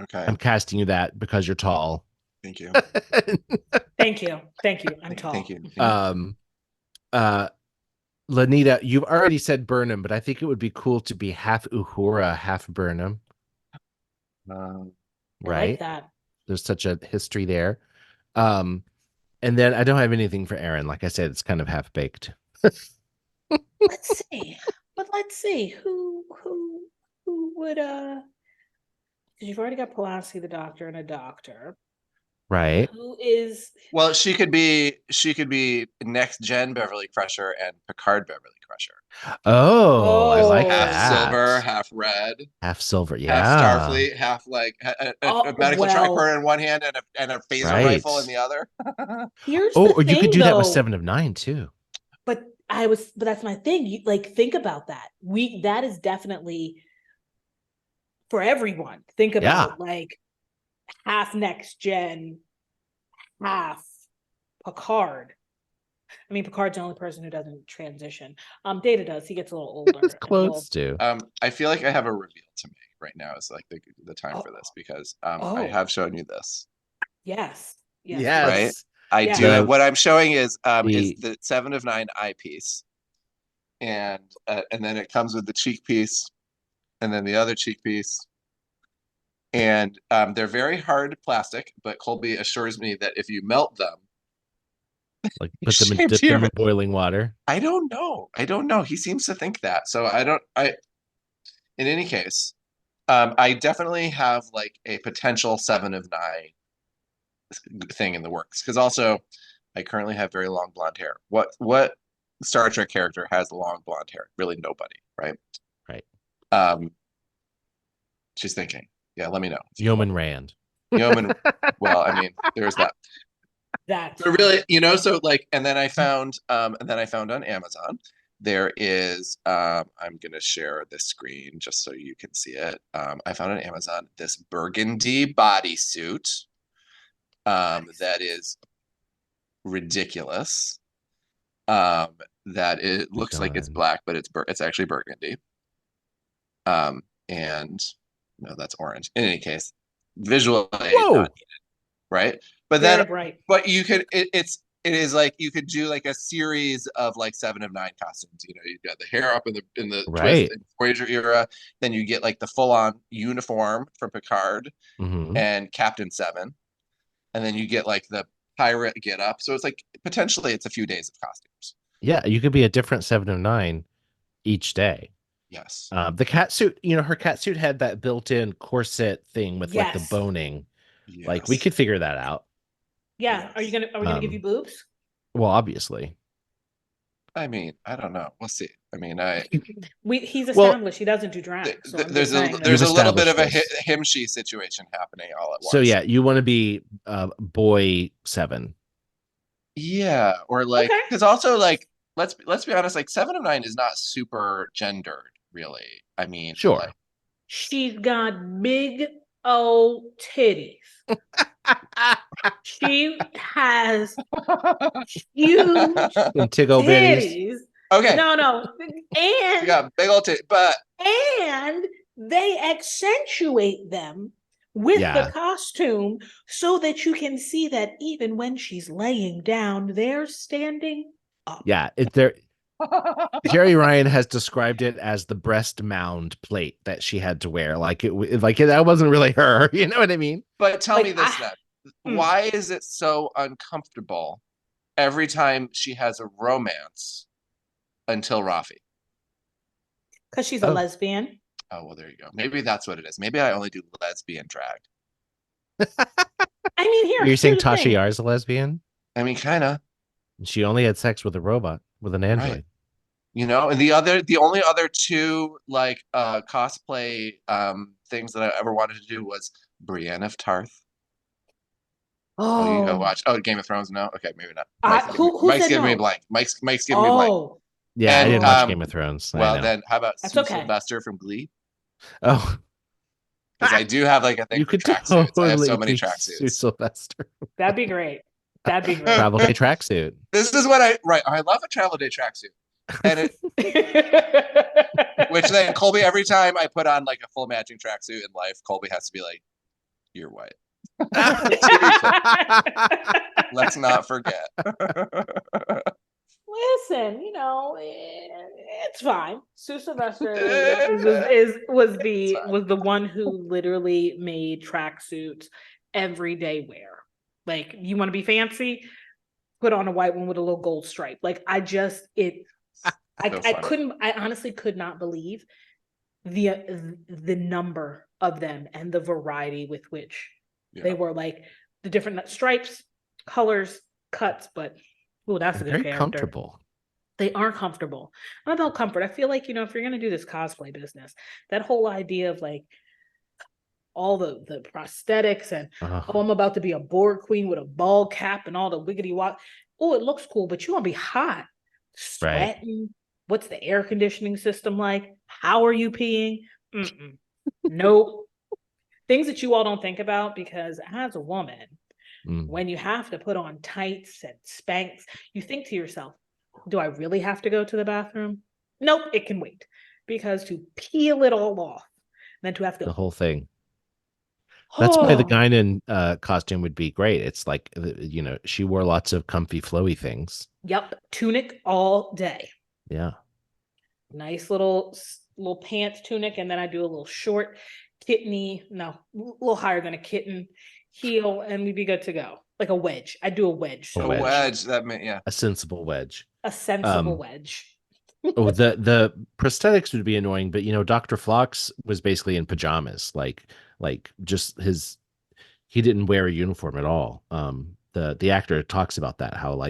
Okay. I'm casting you that because you're tall. Thank you. Thank you. Thank you. I'm Thank tall. you. Thank you. Uh Lanita, you've already said Burnham, but I think it would be cool to be half Uhura, half Burnham, Um, I like right? that. There's such a history there. Um, and then I don't have anything for Aaron. Like I said, it's kind of half baked. Let's see. But let's see who would because you've already got Pulaski the Doctor and a doctor. Right. Who is well, she could be next gen Beverly Crusher and Picard Beverly Crusher. Oh, I like Half Oh. silver, that. half red, Half silver. half Yeah. Starfleet, half like a Oh, medical well, tricorder in one hand and a phaser rifle in Right. the other. here's Oh, the or you could thing do that with though. 7 of 9 too. But that's my thing. You like think about that. That is definitely for everyone. Think Yeah. about like half next gen, half Picard. I mean, Picard's the only person who doesn't transition. Data does. He gets a little older. It's and a little, close to. I feel like I have a reveal to make right now. Is like the time for Oh. this because I Oh. have shown you this. yes. Yes. Right. Yes. I Yeah. do. What I'm showing is The the 7 of 9 eyepiece, and then it comes with the cheek piece, and then the other cheek piece, and they're very hard plastic. But Colby assures me that if you melt them, like you put them in shave dip to them your. in boiling water. I don't know. I don't know. He seems to think that. So I don't. In any case, I definitely have like a potential 7 of 9 thing in the works because also I currently have very long blonde hair. What Star Trek character has long blonde hair? Really nobody, right? Right. Um, she's thinking. Yeah, let me know. Yeoman Rand. Yeoman. Well, I mean, there's that. That's But really, so like, and then I found on Amazon, there is, I'm gonna share this screen just so you can see it. I found on Amazon this burgundy bodysuit, that is ridiculous. That it looks like it's God. black, but it's actually burgundy. And no, that's orange. In any case, visual aid Whoa. not needed, right? But very then, bright. but you could, it is like you could do like a series of like 7 of 9 costumes. You've got the hair up in the twist Right. in Voyager era. Then you get like the full on uniform from Picard Mm-hmm. and Captain 7, and then you get like the pirate get up. So it's like potentially it's a few days of costumes. Yeah, you could be a different 7 of 9 each day. Yes. The cat suit, her cat suit had that built-in corset thing with like the Yes. boning. Yes. Like we could figure that out. Yeah. Are we gonna give you boobs? Well, obviously. I mean, I don't know. We'll see. I mean, He's Well, established he doesn't do drag. So I'm there's just saying there's You've a little bit of a established this. him-she situation happening all at once. So yeah, you want to be boy 7. Yeah, or like, Okay. because also like, let's be honest, like 7 of 9 is not super gendered, really. I mean, Sure. like, she's got big old titties. She has huge And tickle bitties. titties. okay, No. we And got big old titty, but they accentuate them with Yeah. the costume so that you can see that even when she's laying down, they're standing up. Yeah, Jerry Ryan has described it as the breast mound plate that she had to wear. Like that wasn't really her. You know what I mean? But tell Like, me this then. Why is it so uncomfortable every time she has a romance until Rafi? Because she's a lesbian. Oh, well, there you go. Maybe that's what it is. Maybe I only do lesbian drag. I mean, You're saying here's the Tasha thing. Yar's a lesbian? I mean, kind of. She only had sex with a robot, with an android. Right. You know, and the only other two like cosplay things that I ever wanted to do was Brienne of Tarth. Oh, you go watch. Oh, Game of Thrones. No, okay, maybe not. Who Mike's said giving me a no? blank. Mike's giving me a blank. Oh, Yeah, I And didn't watch Game of Thrones. I well, know. then how about That's Sue okay. Sylvester from Glee? Oh, Because I do have like a thing you for could tracksuits. I have so totally many be Sue tracksuits. Sylvester. that'd be great. That'd be great. Travel day tracksuit. This is what I love a travel day tracksuit. And which then Colby, every time I put on like a full matching tracksuit in life, Colby has to be like, "You're white." Let's not forget. Listen, it's fine. Sue Sylvester was the one who literally made tracksuits everyday wear. Like, you want to be fancy, put on a white one with a little gold stripe. Like, I honestly could not believe the number of them and the variety with which they were, like the different stripes, colors, cuts. But that's a good very character. Comfortable. They are comfortable. I'm about comfort. I feel like, if you're gonna do this cosplay business, that whole idea of like all the prosthetics and I'm about to be a Borg queen with a ball cap and all the wiggity walk. Oh, it looks cool, but you want to be hot, sweating. Right. What's the air conditioning system like? How are you peeing? Nope. Things that you all don't think about, because as a woman, when you have to put on tights and Spanx, you think to yourself, do I really have to go to the bathroom? Nope, it can wait. Because to peel it all off, then to have to... The whole thing. That's why the Guinan costume would be great. It's like, she wore lots of comfy, flowy things. Yep. Tunic all day. Yeah. Nice little pants tunic. And then I do a little short a little higher than a kitten heel, and we'd be good to go. Like a wedge. I do a wedge. A wedge. That meant, yeah. A sensible wedge. A sensible wedge. The prosthetics would be annoying, but Dr. Phlox was basically in pajamas, like just he didn't wear a uniform at all. The actor talks about that, how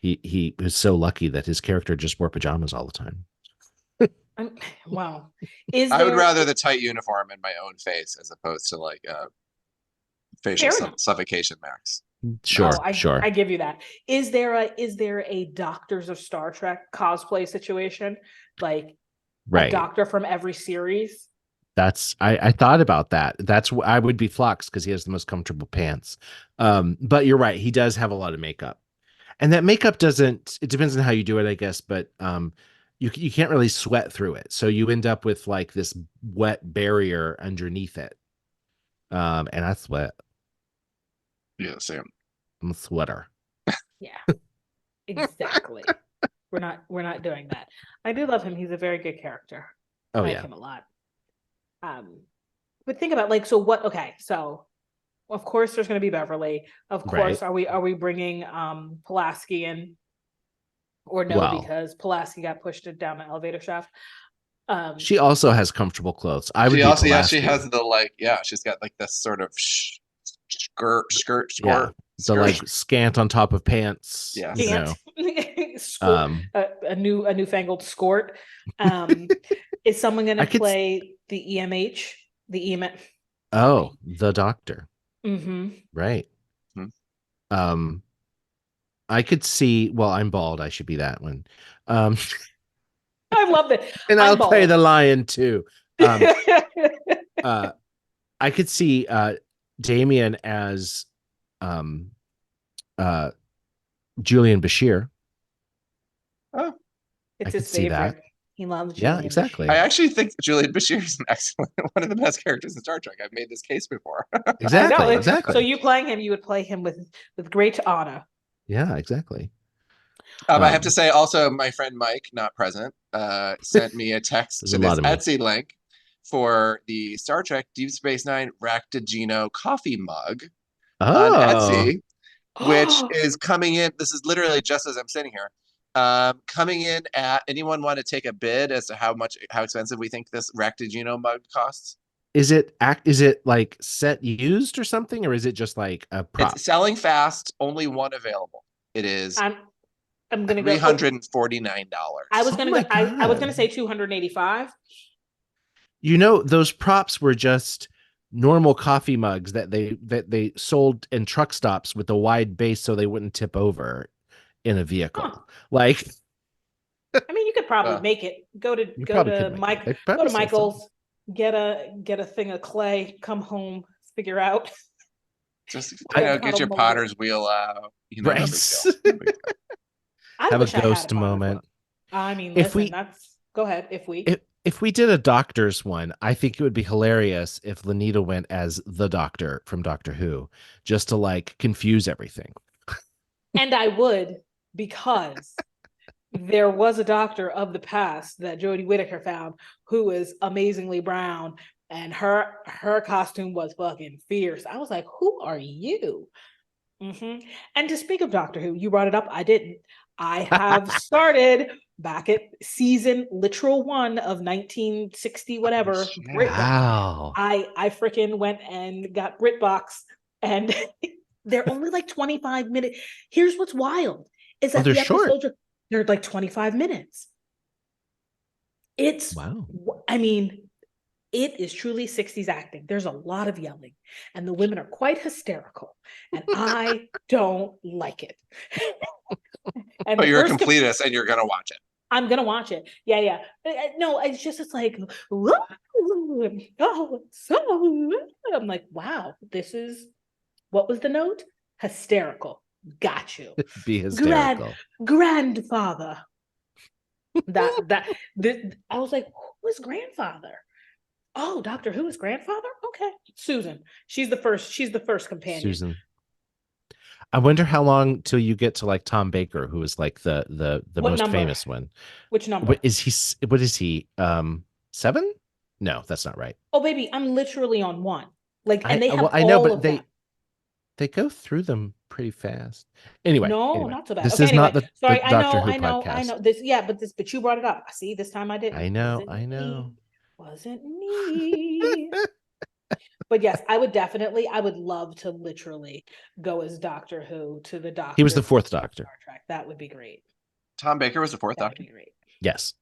he was so lucky that his character just wore pajamas all the time. Wow. I would rather the tight uniform in my own face as opposed to like facial suffocation max. Sure, sure. I give you that. Is there a Doctors of Star Trek cosplay situation? Like a doctor from every series? I thought about that. I would be Phlox because he has the most comfortable pants. But you're right. He does have a lot of makeup. And that makeup it depends on how you do it, I guess. But you can't really sweat through it. So you end up with like this wet barrier underneath it. And I sweat. Yeah, same. I'm a sweater. Yeah, exactly. We're not doing that. I do love him. He's a very good character. I like him a lot. But think about so of course there's going to be Beverly. Of course, are we bringing Pulaski in, or no? Because Pulaski got pushed down the elevator shaft. She also has comfortable clothes. She has she's got like this sort of skirt. Yeah. So like scant on top of pants. Yeah. A newfangled skort. Is someone going to play the EMH? The EMH? Oh, the doctor. Mm-hmm. Right. Mm-hmm. I could see. Well, I'm bald. I should be that one. I love it. And I'll play the lion too. I could see Damien as Julian Bashir. Oh, it's his favorite. That. He loves Julian exactly. Bashir. I actually think Julian Bashir is an excellent, one of the best characters in Star Trek. I've made this case before. Exactly. So you playing him, you would play him with great honor. Yeah, exactly. I have to say also, my friend Mike, not present, sent me a text to this Etsy link for the Star Trek Deep Space Nine Ractigino coffee mug on Etsy, which is coming in. This is literally just as I'm sitting here. Coming in at, anyone want to take a bid as to how expensive we think this Ractigino mug costs? Is it like set used or something, or is it just like a prop? It's selling fast, only one available. It is I'm gonna go $349. I was gonna Oh go. my I was God. gonna say 285. You know, those props were just normal coffee mugs that they sold in truck stops with a wide base so they wouldn't tip over in a vehicle. Huh. Like, I mean, you could probably Uh, make it. Go you to probably could make Mike. it. They Go probably to sell some. Michael's. Get a thing of clay. Come home. Figure out. just how get to your mold it. potter's wheel out. No big Right. deal. No big deal. I Have a wish I had ghost a potter's moment. wheel. I mean, If listen. we That's go ahead. if we did a doctor's one, I think it would be hilarious if Lanita went as the Doctor from Doctor Who, just to like confuse everything. And I would, because there was a doctor of the past that Jodie Whittaker found who is amazingly brown, and her costume was fucking fierce. I was like, who are you? And to speak of Doctor Who, you brought it up. I didn't. I have started back at season literal 1 of 1960 whatever. Wow. I freaking went and got BritBox, and they're only like 25 minutes. Here's what's wild is that they're the short. episodes they're like 25 minutes. It's Wow. I mean, it is truly 60s acting. There's a lot of yelling, and the women are quite hysterical, and I don't like it. And But you're a completist and you're gonna watch it. I'm gonna watch it. Yeah. No, it's like, whoa, oh, so I'm like, wow, this is what was the note? Hysterical. Got you. Be hysterical. Grandfather. I was like, who is grandfather? Oh, Doctor Who is grandfather? Okay. Susan. She's the first companion. Susan. I wonder how long till you get to like Tom Baker, who is like the most number? famous one. Which number? What is he? 7? No, that's not right. Oh, baby, I'm literally on 1. Like, and they have I know, all but of they go through them pretty fast. Anyway, not so bad. This Okay, is anyway, not the sorry. Doctor Who I know. podcast. This, yeah, but you brought it up. See, this time I didn't. I know. Wasn't me. But yes, I would love to literally go as Doctor Who to the Doctor. He was the 4th Doctor. Star Trek. That would be great. Tom Baker was the 4th That Doctor? would be great. Yes.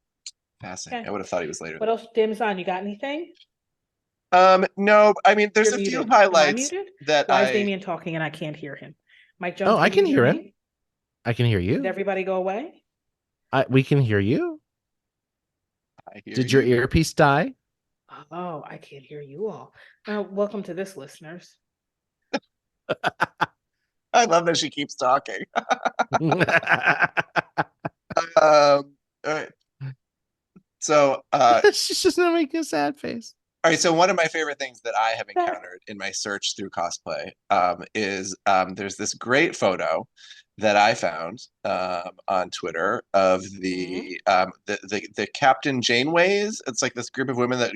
Fascinating. Okay. I would have thought he was later. What else, Damazon? You got anything? No, I mean, there's You're a few muted. highlights Am I muted? that Why is Damien talking and I can't hear him? Mike Jones. Oh, I can hear him. Me? I can hear you. Did everybody go away? We can hear you. Did you. your earpiece die? Oh, I can't hear you all. Welcome to this, listeners. I love that she keeps talking. All right. So she's just not making a sad face. All right, so one of my favorite things that I have encountered in my search through cosplay is there's this great photo that I found on Twitter of the Captain Janeways. It's like this group of women that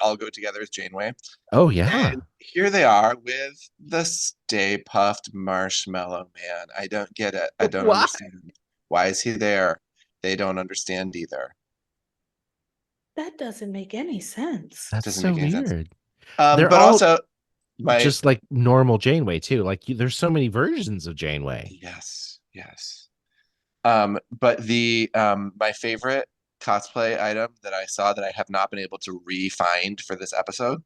all go together as Janeway. Oh yeah. And here they are with the Stay Puffed Marshmallow Man. I don't get it. I don't understand. Why is he there? They don't understand either. That doesn't make any sense. That's so weird. But also just like normal Janeway too. Like there's so many versions of Janeway. Yes. But the my favorite cosplay item that I saw that I have not been able to re-find for this episode,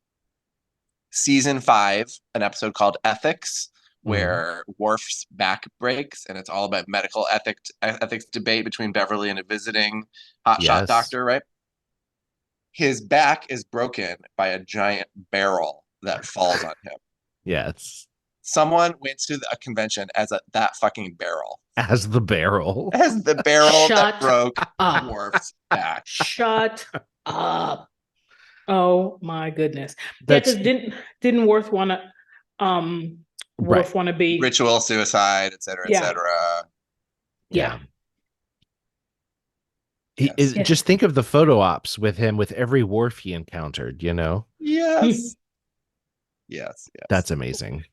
season 5, an episode called Ethics, where Worf's back breaks, and it's all about medical ethics debate between Beverly and a visiting hotshot doctor, right? His back is broken by a giant barrel that falls on him. Yes. Someone went to a convention as that fucking barrel. As the barrel. As the barrel that broke Worf's back. Shut up. Oh my goodness. Because didn't Worf want to be ritual suicide, etc., etc. Yeah. Just think of the photo ops with him with every Worf he encountered, you know? Yes. That's amazing.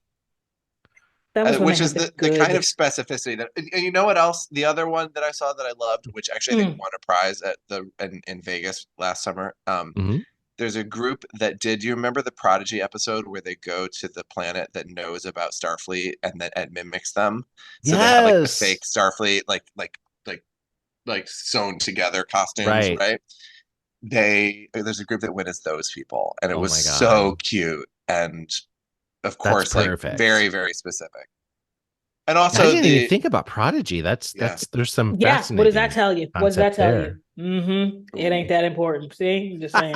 Which is the kind of specificity that, and you know what else? The other one that I saw that I loved, which actually I think won a prize at in Vegas last summer, there's a group that did. You remember the Prodigy episode where they go to the planet that knows about Starfleet and that it mimics them? So they have like the fake Starfleet, like sewn together costumes, right? There's a group that went as those people, and it was so cute, and of course, like very, very specific. And also, I didn't even think about Prodigy. That's there's some fascinating. What does that tell you? What does that tell you? It ain't that important. See, I'm just saying.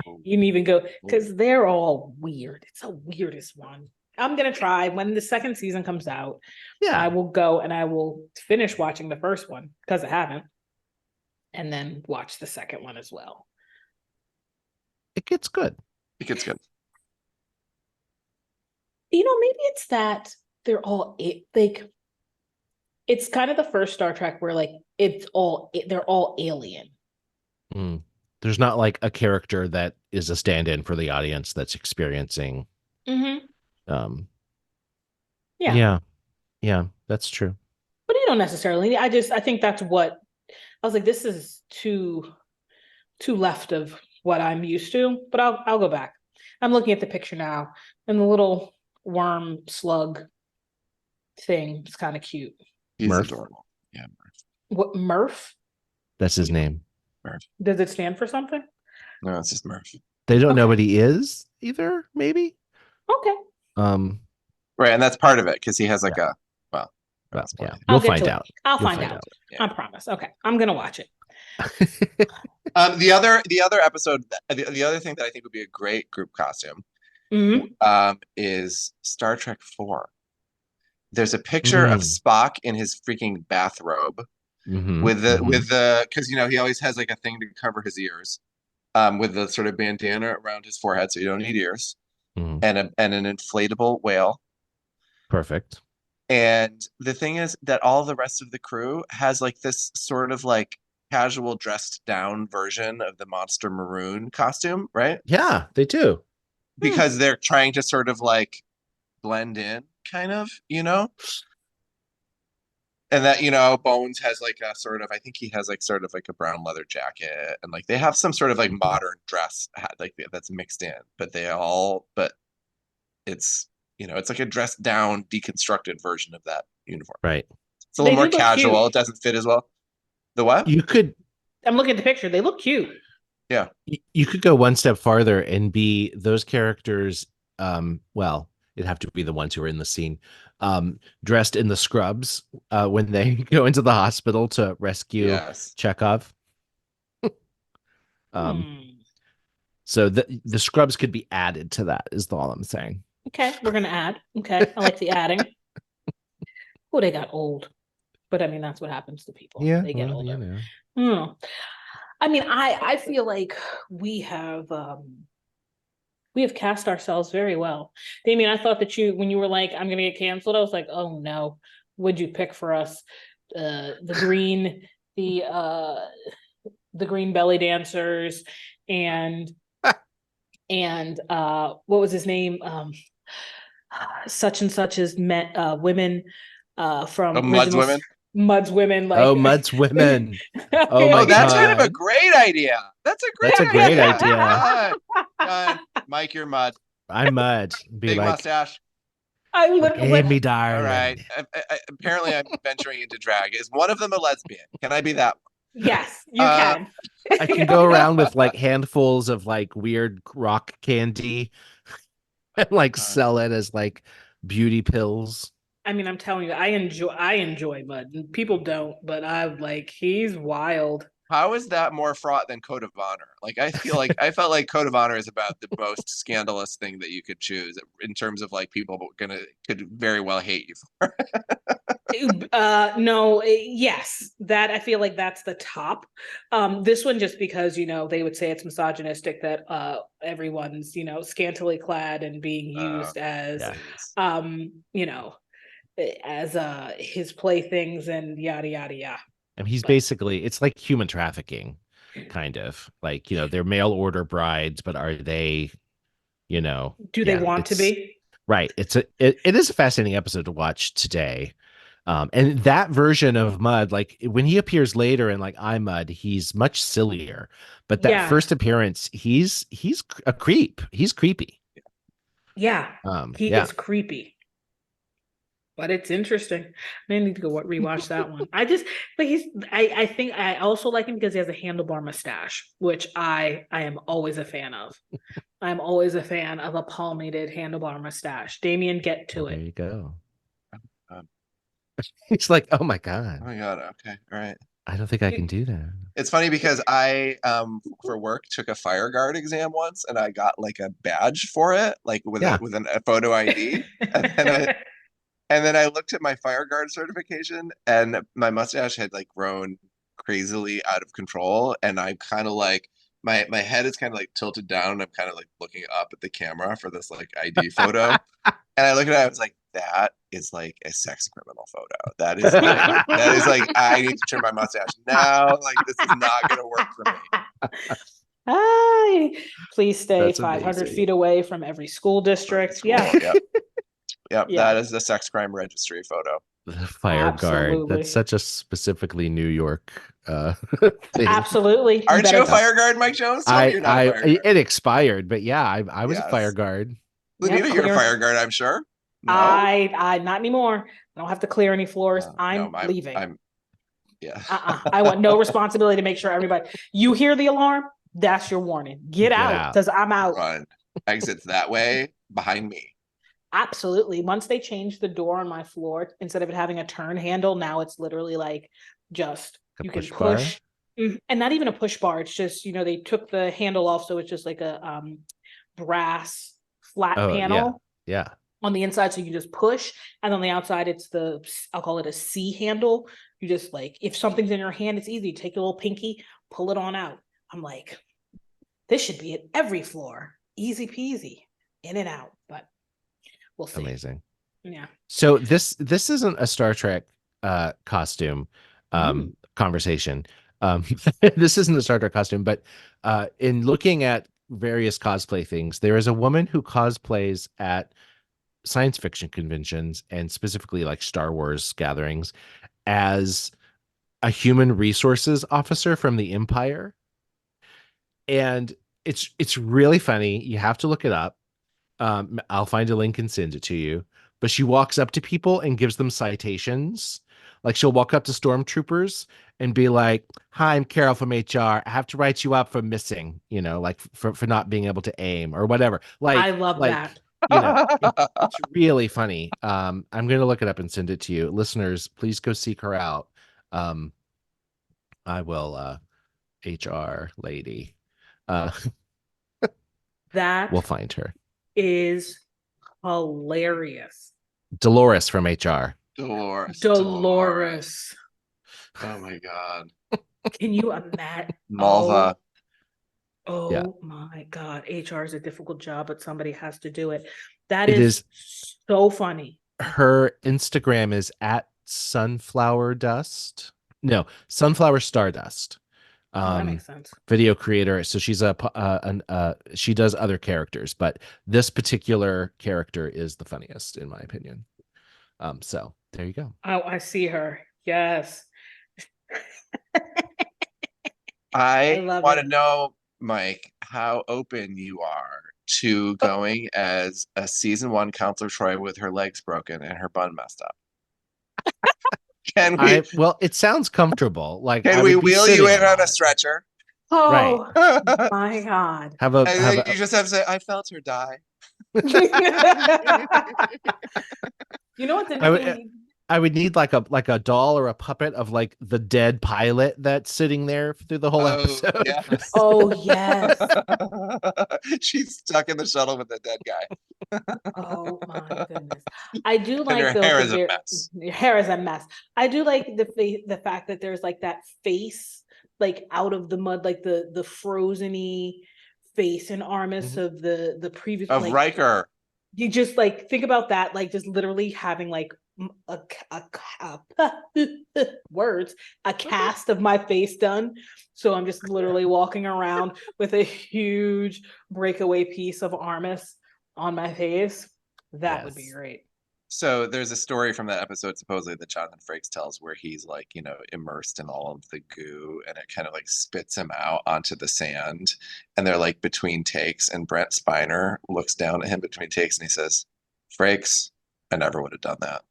You didn't even go because they're all weird. It's the weirdest one. I'm gonna try when the second season comes out. Yeah, I will go and I will finish watching the first one because I haven't, and then watch the second one as well. It gets good. It gets good. You know, maybe it's that they're all like. It's kind of the first Star Trek where like they're all alien. There's not like a character that is a stand-in for the audience that's experiencing. Yeah, that's true. But you don't necessarily. I think that's what I was like. This is too left of what I'm used to. But I'll go back. I'm looking at the picture now, and the little worm slug thing is kind of cute. He's adorable. Yeah, Murph. What, Murph? That's his name. Murph. Does it stand for something? No, it's just Murph. They don't know what he is either, maybe? Okay. Right, and that's part of it, because he has like we'll find out. I'll find out. Yeah. I promise. Okay. I'm gonna watch it. The other episode, the other thing that I think would be a great group costume is Star Trek 4. There's a picture of Spock in his freaking bathrobe with the because you know he always has like a thing to cover his ears, with the sort of bandana around his forehead so you don't need ears, and an inflatable whale. Perfect. And the thing is that all the rest of the crew has like this sort of like casual dressed down version of the Monster Maroon costume, right? Yeah, they do. Because they're trying to sort of like blend in, kind of, you know? And that, you know, Bones has like a sort of, I think he has like sort of like a brown leather jacket, and like they have some sort of like modern dress like that's mixed in, but it's, you know, it's like a dressed down, deconstructed version of that uniform. Right. It's a little more casual. Cute. It doesn't fit as well. The what? I'm looking at the picture. They look cute. Yeah. You could go one step farther and be those characters. Well, it'd have to be the ones who are in the scene, dressed in the scrubs when they go into the hospital to rescue Chekhov. So the scrubs could be added to that, is all I'm saying. Okay, we're gonna add. Okay, I like the adding. Oh, they got old, but I mean that's what happens to people. Yeah, they get older. You know. I mean, I feel like we have cast ourselves very well. Damien, I thought that when you were like, I'm gonna get canceled, I was like, oh no, what'd you pick for us? The green belly dancers and what was his name? Such and such as met women from Mud's Women. Mud's Women, like Mud's Women. That's kind of a great idea. That's a great idea. Done. Mike, you're Mud. I'm Mud. Big mustache. I literally Hey, me darling. All right. Apparently, I'm venturing into drag. Is one of them a lesbian? Can I be that one? Yes, you can. I can go around with like handfuls of like weird rock candy and like sell it as like beauty pills. I mean, I'm telling you, I enjoy Mud. People don't, but I'm like, he's wild. How is that more fraught than Code of Honor? Like, I felt like Code of Honor is about the most scandalous thing that you could choose in terms of like people could very well hate you for. No, yes, that I feel like that's the top. This one, just because, you know, they would say it's misogynistic that everyone's, you know, scantily clad and being used as, you know, as his playthings and yada yada yada. And he's basically, it's like human trafficking, kind of like, you know, they're mail order brides, but are they, you know, do they want to be? Right. It is a fascinating episode to watch today. And that version of Mud, like when he appears later in like I Mud, he's much sillier. But that Yeah. first appearance, he's a creep. He's creepy. Yeah. He Yeah. is creepy. But it's interesting. I need to go rewatch that one. I think I also like him because he has a handlebar mustache, which I am always a fan of. I'm always a fan of a palmated handlebar mustache. Damien, get to There it. you go. Um, He's like, oh my God. Oh my God. Okay. All right. I don't think I can do that. It's funny because I for work took a fire guard exam once and I got like a badge for it, like with Yeah. a photo ID. And then I looked at my fire guard certification and my mustache had like grown crazily out of control. And I'm kind of like my head is kind of like tilted down. I'm kind of like looking up at the camera for this like ID photo. And I look at it, I was like, that is like a sex criminal photo. That is like I need to trim my mustache now. Like this is not gonna work for me. Hi. Please stay That's 500 amazing. feet away from every school district. School, Yeah. Yep. Yeah. That is the sex crime registry photo. The fire guard. Absolutely. That's such a specifically New York thing. Absolutely. Aren't you a fire guard, Mike Jones? Tell me you're not a fire guard. It expired, but yeah, I was a Yes. fire guard. Lanita, Yep, you're a clear. fire guard, I'm sure. No? I not anymore. I don't have to clear any floors. I'm leaving. Yeah. I want no responsibility to make sure everybody. You hear the alarm? That's your warning. Get out because I'm out. Run. Exits that way behind me. Absolutely. Once they changed the door on my floor, instead of it having a turn handle, now it's literally like just you can push, and not even a push bar. It's just they took the handle off, so it's just like a brass flat panel. Yeah. On the inside, so you just push, and on the outside, it's I'll call it a C handle. You just like if something's in your hand, it's easy. Take your little pinky, pull it on out. I'm like, this should be at every floor, easy peasy, in and out. But we'll see. Amazing. Yeah. So this isn't a Star Trek costume conversation. This isn't a Star Trek costume, but in looking at various cosplay things, there is a woman who cosplays at science fiction conventions and specifically like Star Wars gatherings as a human resources officer from the Empire. And it's really funny. You have to look it up. I'll find a link and send it to you. But she walks up to people and gives them citations. Like she'll walk up to stormtroopers and be like, "Hi, I'm Carol from HR. I have to write you up for missing, like for not being able to aim or whatever." Like I love that. It's really funny. I'm going to look it up and send it to you. Listeners, please go seek her out. I will HR lady. That we'll find her. Is hilarious. Dolores from HR. Dolores. Oh my God. Can you imagine? Malva. Oh my God. HR is a difficult job, but somebody has to do it. It is so funny. Her Instagram is at Sunflower Dust. No, Sunflower Stardust. That makes sense. Video creator. So she's she does other characters, but this particular character is the funniest in my opinion. So there you go. Oh, I see her. Yes. I want to know, Mike, how open you are to going as a season 1 Counselor Troy with her legs broken and her bun messed up. Can we? Well, it sounds comfortable. Like, can we wheel you in on a stretcher? Oh, right. My God. You just have to say, "I felt her die." You know what's interesting? I would need like a doll or a puppet of like the dead pilot that's sitting there through the whole episode. Yes. Oh yes. She's stuck in the shuttle with the dead guy. Oh my goodness. I do like her hair is a mess. Your hair is a mess. I do like the fact that there's like that face like out of the mud, like the frozen-y face and Armis of the previous of Riker. You just like think about that, like just literally having like a cast of my face done. So I'm just literally walking around with a huge breakaway piece of Armis on my face. That would be great. So there's a story from that episode, supposedly, that Jonathan Frakes tells, where he's like, immersed in all of the goo, and it kind of like spits him out onto the sand. And they're like between takes, and Brent Spiner looks down at him between takes, and he says, "Frakes, I never would have done that."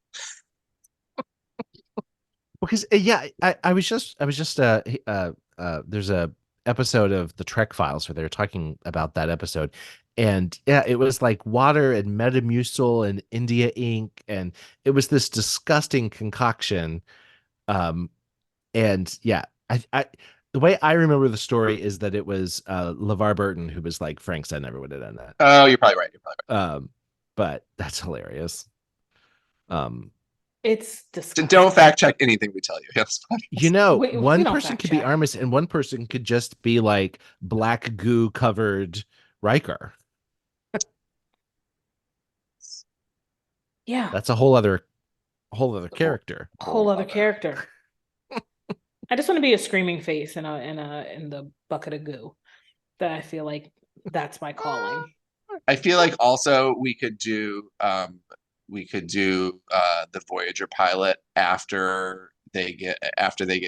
Because I was just there's a episode of the Trek Files where they're talking about that episode, and it was like water and Metamucil and India ink, and it was this disgusting concoction. And I the way I remember the story is that it was LeVar Burton who was like, "Franks, I never would have done that." Oh, you're probably right. But that's hilarious. It's disgusting. Don't fact check anything we tell you. Yes. One person could be Armis and one person could just be like black goo covered Riker. Yeah. That's a whole other character. Whole other character. I just want to be a screaming face in the bucket of goo. That I feel like that's my calling. I feel like also we could do the Voyager pilot after they get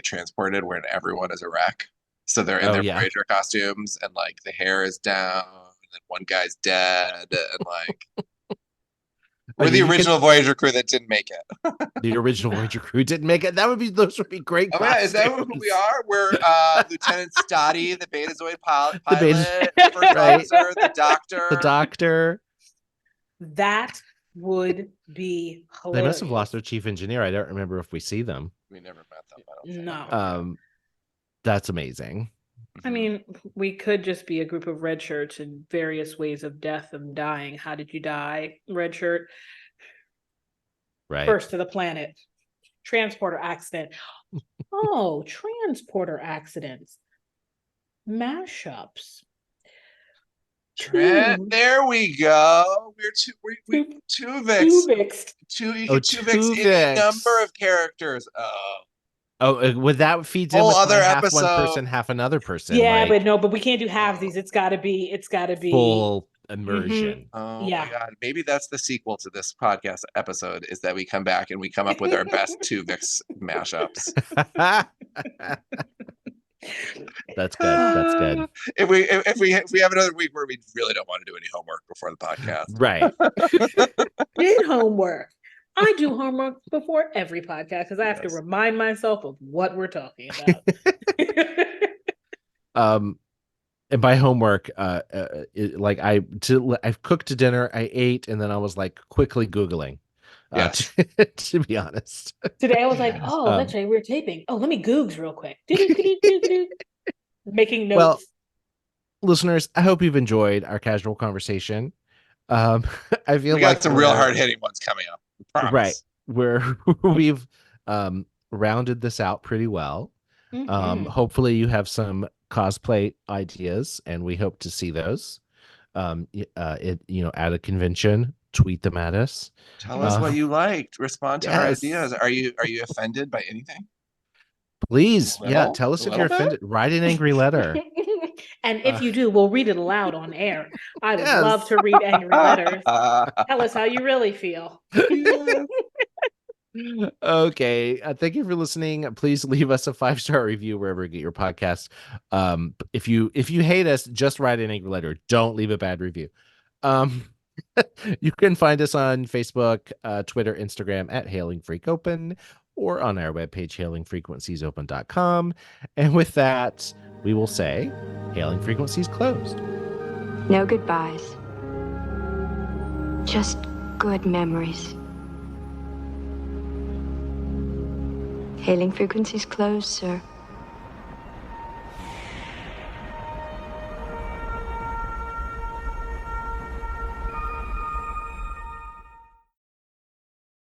transported, when everyone is a wreck. So they're in their Voyager costumes, and like the hair is down, and one guy's dead, and like we're the original Voyager crew that didn't make it. The original Voyager crew didn't make it. Those would be great. Oh yeah, is that who we are? We're Lieutenant Stotty, the Betazoid pilot, first officer, the doctor. That would be hilarious. They must have lost their chief engineer. I don't remember if we see them. We never met them. I don't think. No. That's amazing. I mean, we could just be a group of red shirts in various ways of death and dying. How did you die? Red shirt. Right. First to the planet. Transporter accident. Oh, transporter accidents. Mashups. There we go. We're two Vix. Two Vix in a number of characters. With that feeds in with other half episode. One person, half another person. Yeah, but we can't do halvesies. It's gotta be full immersion. Oh my god. Maybe that's the sequel to this podcast episode, is that we come back and we come up with our best two Vix mashups. That's good. If we have another week where we really don't want to do any homework before the podcast. Right. Did homework. I do homework before every podcast because I have to remind myself of what we're talking about. And by homework, I've cooked dinner, I ate, and then I was like quickly Googling. To be honest. Today I was like, that's right, we're taping. Oh, let me Googs real quick. Making notes. Well, listeners, I hope you've enjoyed our casual conversation. I feel we got some real hard hitting ones coming up. Right. We've rounded this out pretty well. Hopefully you have some cosplay ideas, and we hope to see those. At a convention, tweet them at us. Tell us what you liked. Respond to our ideas. Are you offended by anything? Please, tell us if you're offended. Write an angry letter. And if you do, we'll read it aloud on air. I would love to read angry letters. Tell us how you really feel. Okay. Thank you for listening. Please leave us a 5-star review wherever you get your podcast. If you hate us, just write an angry letter. Don't leave a bad review. You can find us on Facebook, Twitter, Instagram at Hailing Freak Open, or on our webpage, hailingfrequenciesopen.com. And with that, we will say, Hailing Frequencies closed. No goodbyes. Just good memories. Hailing Frequencies closed, sir.